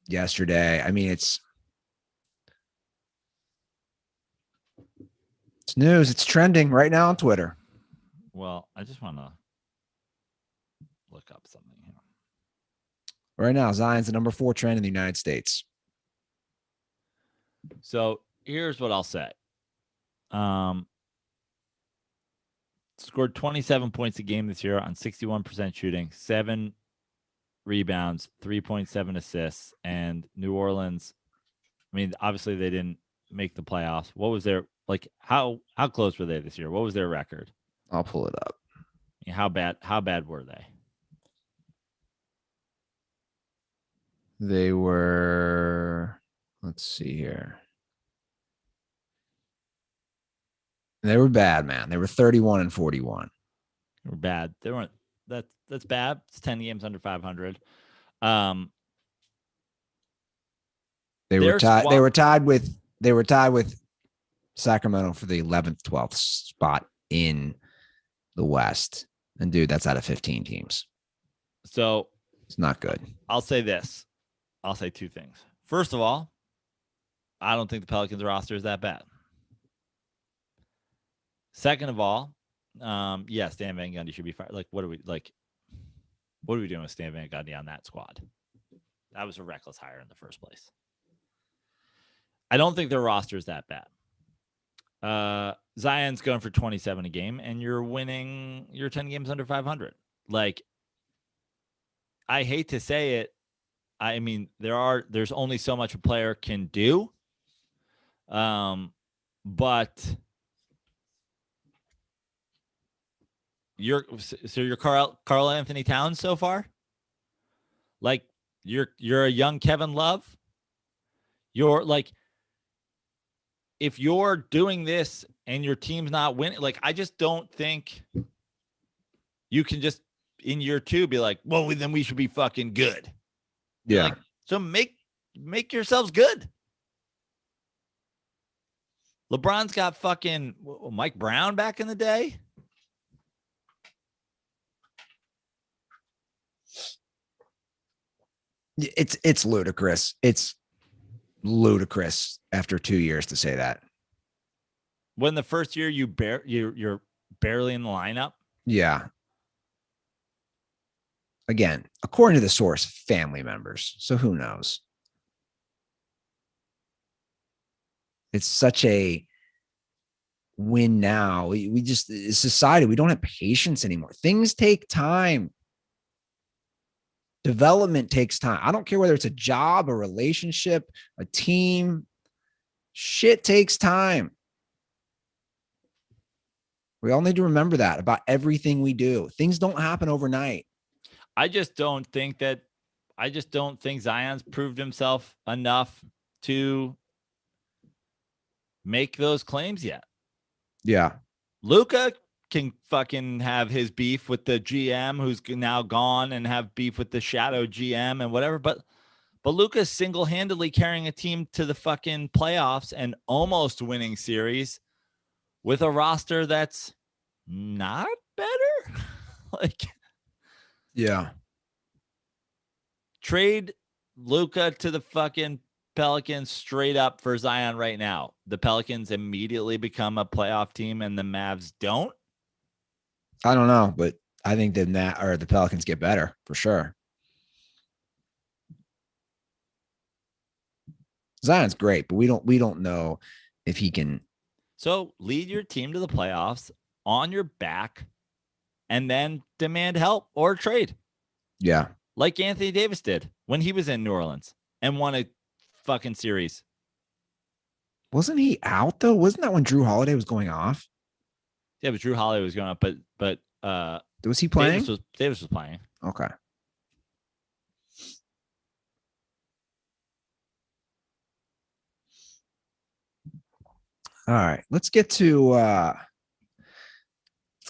yesterday. I mean, it's news. It's trending right now on Twitter. Well, I just want to look up something here. Right now, Zion's the number 4 trend in the United States. So here's what I'll say. Scored 27 points a game this year on 61% shooting, 7 rebounds, 3.7 assists, and New Orleans. I mean, obviously they didn't make the playoffs. What was their how close were they this year? What was their record? I'll pull it up. How bad were they? They were, let's see here. They were bad, man. They were 31-41. They were bad. They weren't. That's bad. It's 10 games under 500. They were tied. They were tied with Sacramento for the 11th, 12th spot in the West. And dude, that's out of 15 teams. So it's not good. I'll say this. I'll say 2 things. First of all, I don't think the Pelicans roster is that bad. Second of all, yes, Stan Van Gundy should be fired. What are we doing with Stan Van Gundy on that squad? That was a reckless hire in the first place. I don't think their roster is that bad. Zion's going for 27 a game, and you're 10 games under 500. I hate to say it. I mean, there's only so much a player can do. But you're Carl Anthony Towns so far? You're a young Kevin Love? You're if you're doing this and your team's not winning, I just don't think you can just in year 2 be like, well, then we should be fucking good. Yeah. So make yourselves good. LeBron's got fucking Mike Brown back in the day. It's ludicrous. It's ludicrous after 2 years to say that. When the first year you're barely in the lineup. Yeah. Again, according to the source, family members. So who knows? It's such a win now. We just, as society, we don't have patience anymore. Things take time. Development takes time. I don't care whether it's a job, a relationship, a team. Shit takes time. We all need to remember that about everything we do. Things don't happen overnight. I just don't think Zion's proved himself enough to make those claims yet. Yeah. Luka can fucking have his beef with the GM who's now gone and have beef with the shadow GM and whatever. But Luka's single-handedly carrying a team to the fucking playoffs and almost winning series with a roster that's not better. Yeah. Trade Luka to the fucking Pelicans straight up for Zion right now. The Pelicans immediately become a playoff team and the Mavs don't. I don't know, but I think the Pelicans get better for sure. Zion's great, but we don't know if he can. So lead your team to the playoffs on your back and then demand help or trade. Yeah. like Anthony Davis did when he was in New Orleans and won a fucking series. Wasn't he out though? Wasn't that when Drew Holiday was going off? Yeah, but Drew Holiday was going up, but Was he playing? Davis was playing. Okay. All right. Let's get to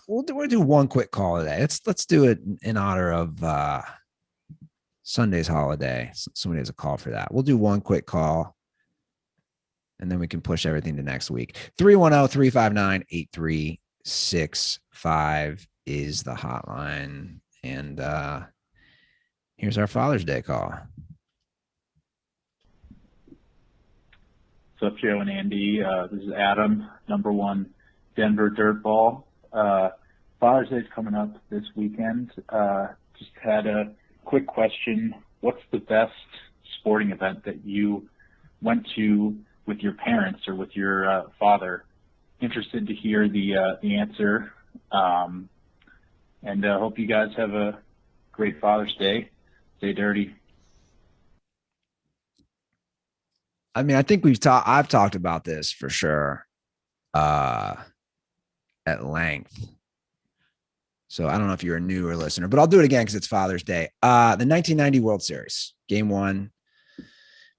we'll do one quick call today. Let's do it in honor of Sunday's holiday. Somebody has a call for that. We'll do one quick call and then we can push everything to next week. 310-359-8365 is the hotline. And here's our Father's Day call. What's up, Joe and Andy? This is Adam, number 1 Denver Dirtball. Father's Day is coming up this weekend. Just had a quick question. What's the best sporting event that you went to with your parents or with your father? Interested to hear the answer. And hope you guys have a great Father's Day. Stay dirty. I mean, I think I've talked about this for sure at length. So I don't know if you're a newer listener, but I'll do it again because it's Father's Day. The 1990 World Series, Game 1.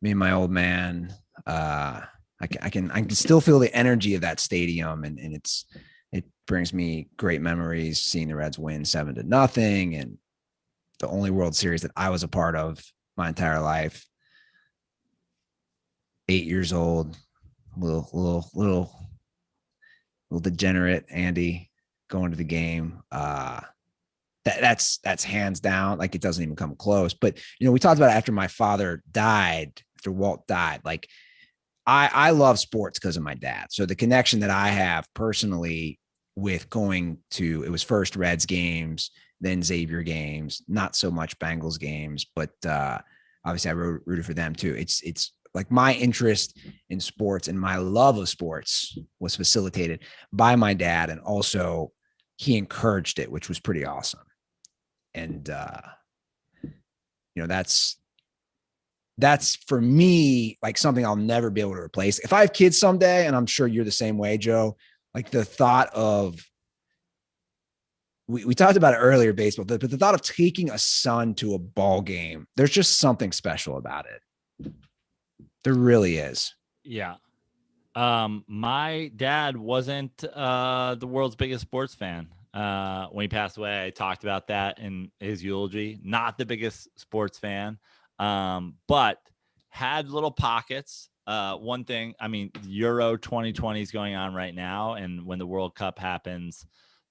Me and my old man. I can still feel the energy of that stadium, and it brings me great memories seeing the Reds win 7-0, and the only World Series that I was a part of my entire life. 8 years old, little degenerate Andy going to the game. That's hands down. Like, it doesn't even come close. But we talked about it after my father died, after Walt died. Like, I love sports because of my dad. So the connection that I have personally with going to, it was first Reds games, then Xavier games, not so much Bengals games, but obviously I rooted for them too. It's like my interest in sports and my love of sports was facilitated by my dad. And also he encouraged it, which was pretty awesome. And, that's for me, like something I'll never be able to replace. If I have kids someday, and I'm sure you're the same way, Joe, like the thought of, we talked about it earlier, baseball, but the thought of taking a son to a ball game, there's just something special about it. There really is. Yeah. My dad wasn't the world's biggest sports fan. When he passed away, I talked about that in his eulogy. Not the biggest sports fan, but had little pockets. One thing, I mean, Euro 2020 is going on right now, and when the World Cup happens,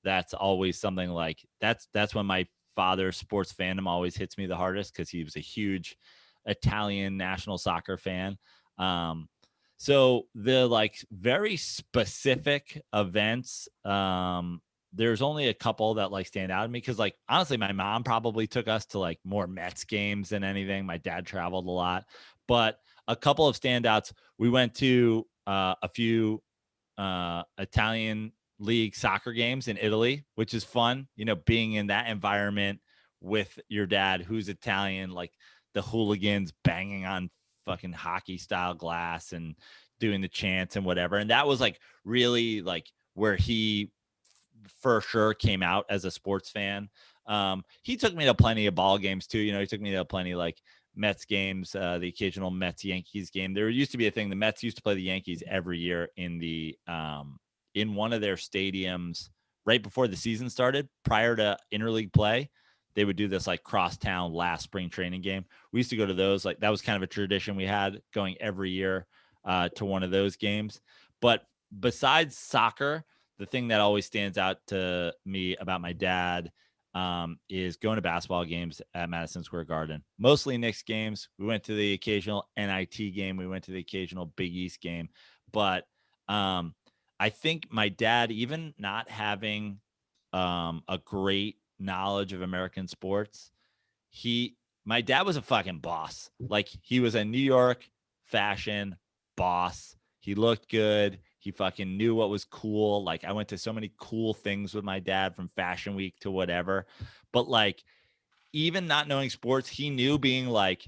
that's always something like that's when my father's sports fandom always hits me the hardest, because he was a huge Italian national soccer fan. So the like very specific events, there's only a couple that like stand out to me, because like honestly my mom probably took us to like more Mets games than anything. My dad traveled a lot, but a couple of standouts. We went to a few Italian league soccer games in Italy, which is fun, being in that environment with your dad who's Italian, like the hooligans banging on fucking hockey style glass and doing the chants and whatever. And that was like really like where he for sure came out as a sports fan. He took me to plenty of ball games too. He took me to plenty like Mets games, the occasional Mets Yankees game. There used to be a thing. The Mets used to play the Yankees every year in the in one of their stadiums right before the season started, prior to interleague play. They would do this like crosstown last spring training game. We used to go to those. Like that was kind of a tradition we had, going every year to one of those games. But besides soccer, the thing that always stands out to me about my dad is going to basketball games at Madison Square Garden. Mostly Knicks games. We went to the occasional NIT game. We went to the occasional Big East game. But I think my dad, even not having a great knowledge of American sports, my dad was a fucking boss. Like, he was a New York fashion boss. He looked good. He fucking knew what was cool. Like, I went to so many cool things with my dad, from Fashion Week to whatever. But like, even not knowing sports, he knew being like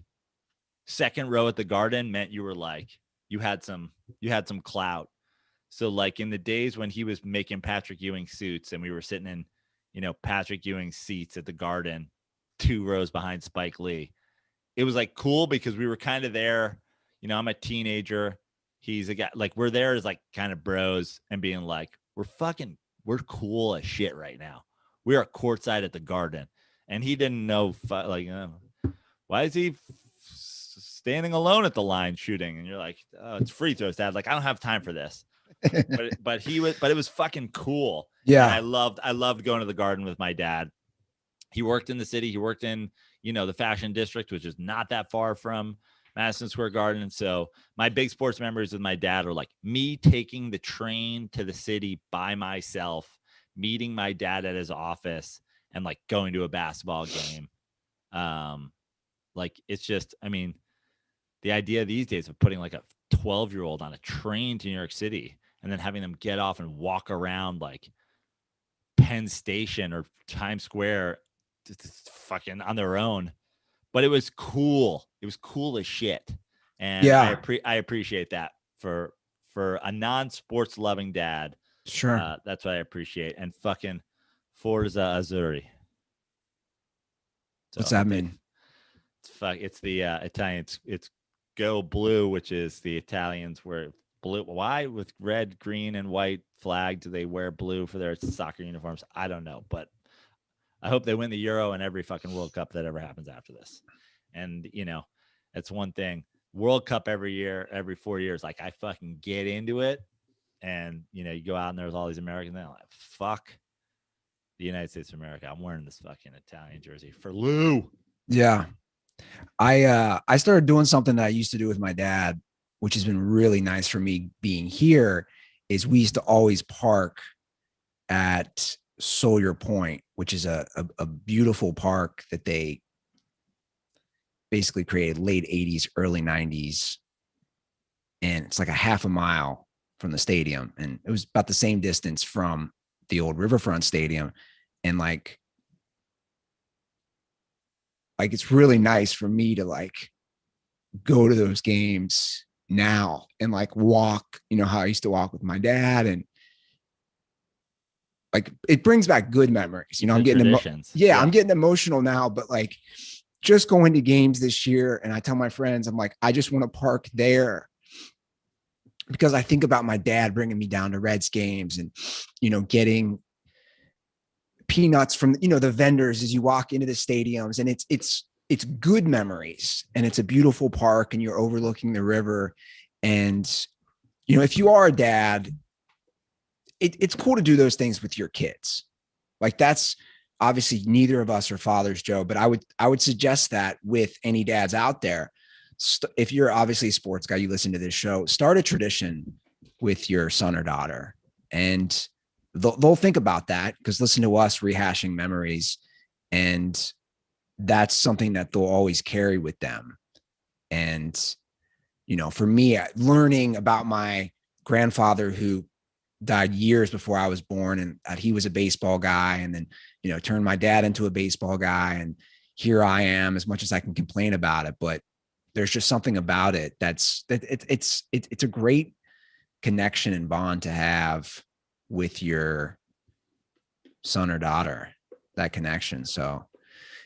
second row at the Garden meant you were like, you had some clout. So like in the days when he was making Patrick Ewing suits and we were sitting in, Patrick Ewing seats at the Garden, 2 rows behind Spike Lee, it was like cool because we were kind of there. I'm a teenager. He's a guy, like we're there as like kind of bros and being like, we're cool as shit right now. We are courtside at the Garden. And he didn't know, why is he standing alone at the line shooting? And you're like, oh, it's free throws, Dad. Like, I don't have time for this. but it was fucking cool. Yeah. And I loved going to the Garden with my dad. He worked in the city. He worked in, the Fashion District, which is not that far from Madison Square Garden. And so my big sports memories with my dad are like me taking the train to the city by myself, meeting my dad at his office, and like going to a basketball game. Like it's just, I mean, the idea these days of putting like a 12-year-old on a train to New York City and then having them get off and walk around like Penn Station or Times Square fucking on their own. But it was cool. It was cool as shit. And yeah, I appreciate that for a non-sports loving dad. Sure. That's what I appreciate. And fucking Forza Azzurri. What's that mean? It's the Italians. It's go blue, which is the Italians where blue. Why with red, green, and white flag do they wear blue for their soccer uniforms? I don't know, but I hope they win the Euro and every fucking World Cup that ever happens after this. And that's one thing. World Cup every year, every 4 years. Like I fucking get into it, and you go out and there's all these Americans. They're like, fuck the United States of America. I'm wearing this fucking Italian jersey for Lou. Yeah. I started doing something that I used to do with my dad, which has been really nice for me being here, is we used to always park at Sawyer Point, which is a beautiful park that they basically created late 80s, early 90s. And it's like a half a mile from the stadium. And it was about the same distance from the old Riverfront Stadium. And like it's really nice for me to like go to those games now and like walk, how I used to walk with my dad, and like it brings back good memories. I'm getting I'm getting emotional now, but like just going to games this year, and I tell my friends, I'm like, I just want to park there because I think about my dad bringing me down to Reds games and getting peanuts from the vendors as you walk into the stadiums, and it's good memories, and it's a beautiful park, and you're overlooking the river. And if you are a dad, it's cool to do those things with your kids. Like that's obviously neither of us are fathers, Joe, but I would suggest that with any dads out there. If you're obviously a sports guy, you listen to this show, start a tradition with your son or daughter, and they'll think about that because listen to us rehashing memories, and that's something that they'll always carry with them. And, for me, learning about my grandfather who died years before I was born, and that he was a baseball guy, and then, turned my dad into a baseball guy. And here I am, as much as I can complain about it, but there's just something about it it's a great connection and bond to have with your son or daughter, that connection. So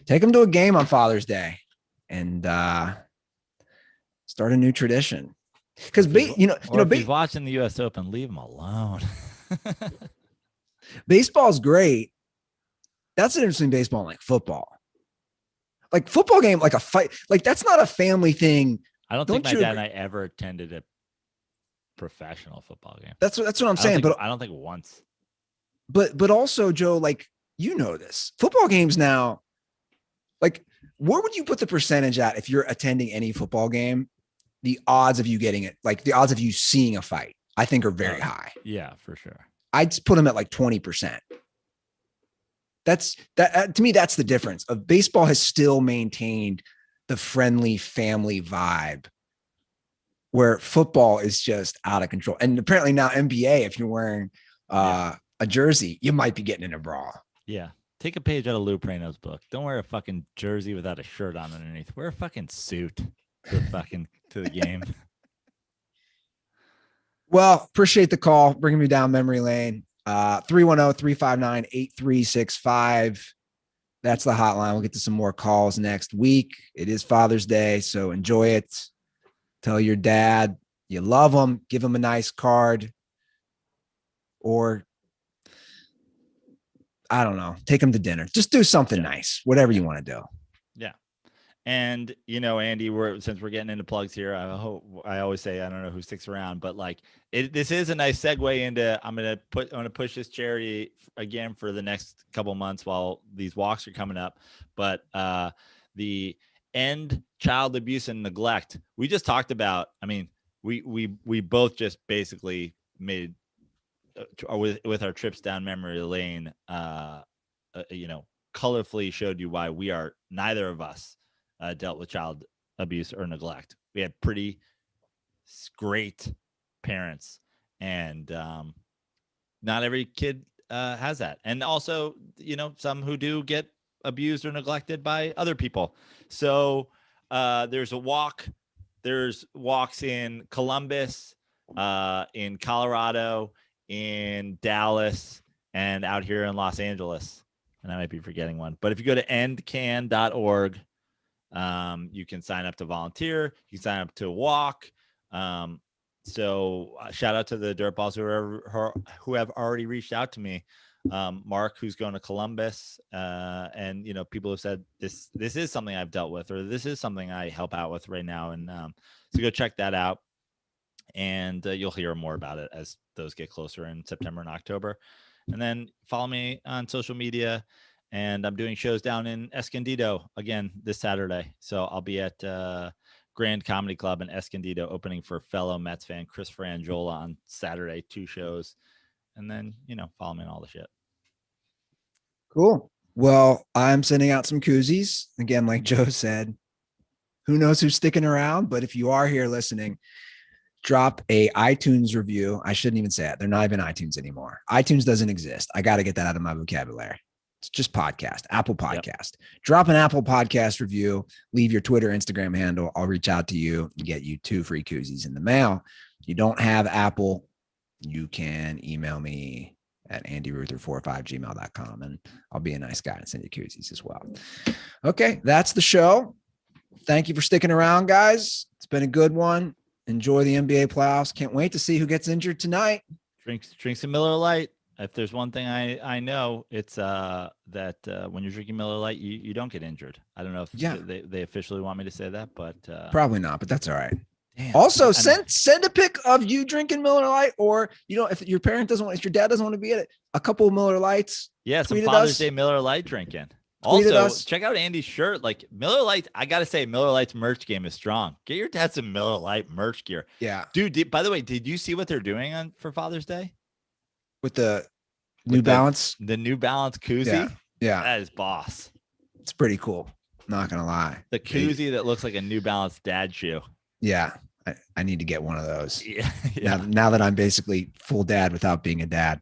take them to a game on Father's Day and start a new tradition. Because if he's watching the U.S. Open, leave him alone. Baseball's great. That's an interesting baseball, like football. Like football game, like a fight, like that's not a family thing. I don't think my dad and I ever attended a professional football game. That's what I'm saying. But I don't think once. But also, Joe, like this football games now, like where would you put the percentage at if you're attending any football game? The odds of you getting it, like the odds of you seeing a fight, I think are very high. Yeah, for sure. I'd put them at like 20%. That's that to me. That's the difference. Of baseball has still maintained the friendly family vibe, where football is just out of control. And apparently now NBA, if you're wearing a jersey, you might be getting in a brawl. Yeah. Take a page out of Lou Praino's book. Don't wear a fucking jersey without a shirt on underneath. Wear a fucking suit to the game. Well, appreciate the call, bringing me down memory lane. 310-359-8365. That's the hotline. We'll get to some more calls next week. It is Father's Day, so enjoy it. Tell your dad you love him. Give him a nice card. Or, I don't know, take him to dinner. Just do something nice, whatever you want to do. Yeah. And, Andy, since we're getting into plugs here, I always say, I don't know who sticks around, but like this is a nice segue into, I'm going to push this charity again for the next couple months while these walks are coming up. But the End Child Abuse and Neglect, we just talked about, we both just basically made with our trips down memory lane, colorfully showed you why neither of us dealt with child abuse or neglect. We had pretty great parents, and not every kid has that. And also, some who do get abused or neglected by other people. So there's walks in Columbus, in Colorado, in Dallas, and out here in Los Angeles. And I might be forgetting one. But if you go to endcan.org, you can sign up to volunteer. You can sign up to walk. So shout out to the dirtballs who have already reached out to me. Mark, who's going to Columbus, and people have said this is something I've dealt with, or this is something I help out with right now. And so go check that out, and you'll hear more about it as those get closer in September and October. And then follow me on social media. And I'm doing shows down in Escondido again this Saturday. So I'll be at Grand Comedy Club in Escondido, opening for fellow Mets fan Chris Frangiola on Saturday, 2 shows. And then, follow me on all the shit. Cool. Well, I'm sending out some koozies. Again, like Joe said, who knows who's sticking around, but if you are here listening, drop a iTunes review. I shouldn't even say it. They're not even iTunes anymore. iTunes doesn't exist. I got to get that out of my vocabulary. It's just podcast, Apple Podcast. Yep. Drop an Apple Podcast review. Leave your Twitter, Instagram handle. I'll reach out to you and get you 2 free koozies in the mail. If you don't have Apple, you can email me at andyruther45gmail.com, and I'll be a nice guy and send you koozies as well. Okay, that's the show. Thank you for sticking around, guys. It's been a good one. Enjoy the NBA playoffs. Can't wait to see who gets injured tonight. Drink some Miller Lite. If there's one thing I know, it's that when you're drinking Miller Lite, you don't get injured. I don't know if they officially want me to say that, but probably not. But that's all right. Damn. Also, send a pic of you drinking Miller Lite, or if your dad doesn't want to be at it, a couple of Miller Lights. Yeah, some Father's Day Miller Lite drinking. Also, check out Andy's shirt. Like Miller Lite, I gotta say, Miller Lite's merch game is strong. Get your dad some Miller Lite merch gear. Yeah, dude. By the way, did you see what they're doing for Father's Day? With the New Balance, the New Balance koozie. Yeah, that is boss. It's pretty cool. Not gonna lie. The koozie that looks like a New Balance dad shoe. Yeah, I need to get one of those. Yeah. Now that I'm basically full dad without being a dad.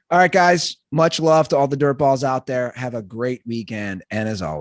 All right, guys. Much love to all the dirtballs out there. Have a great weekend, and as always,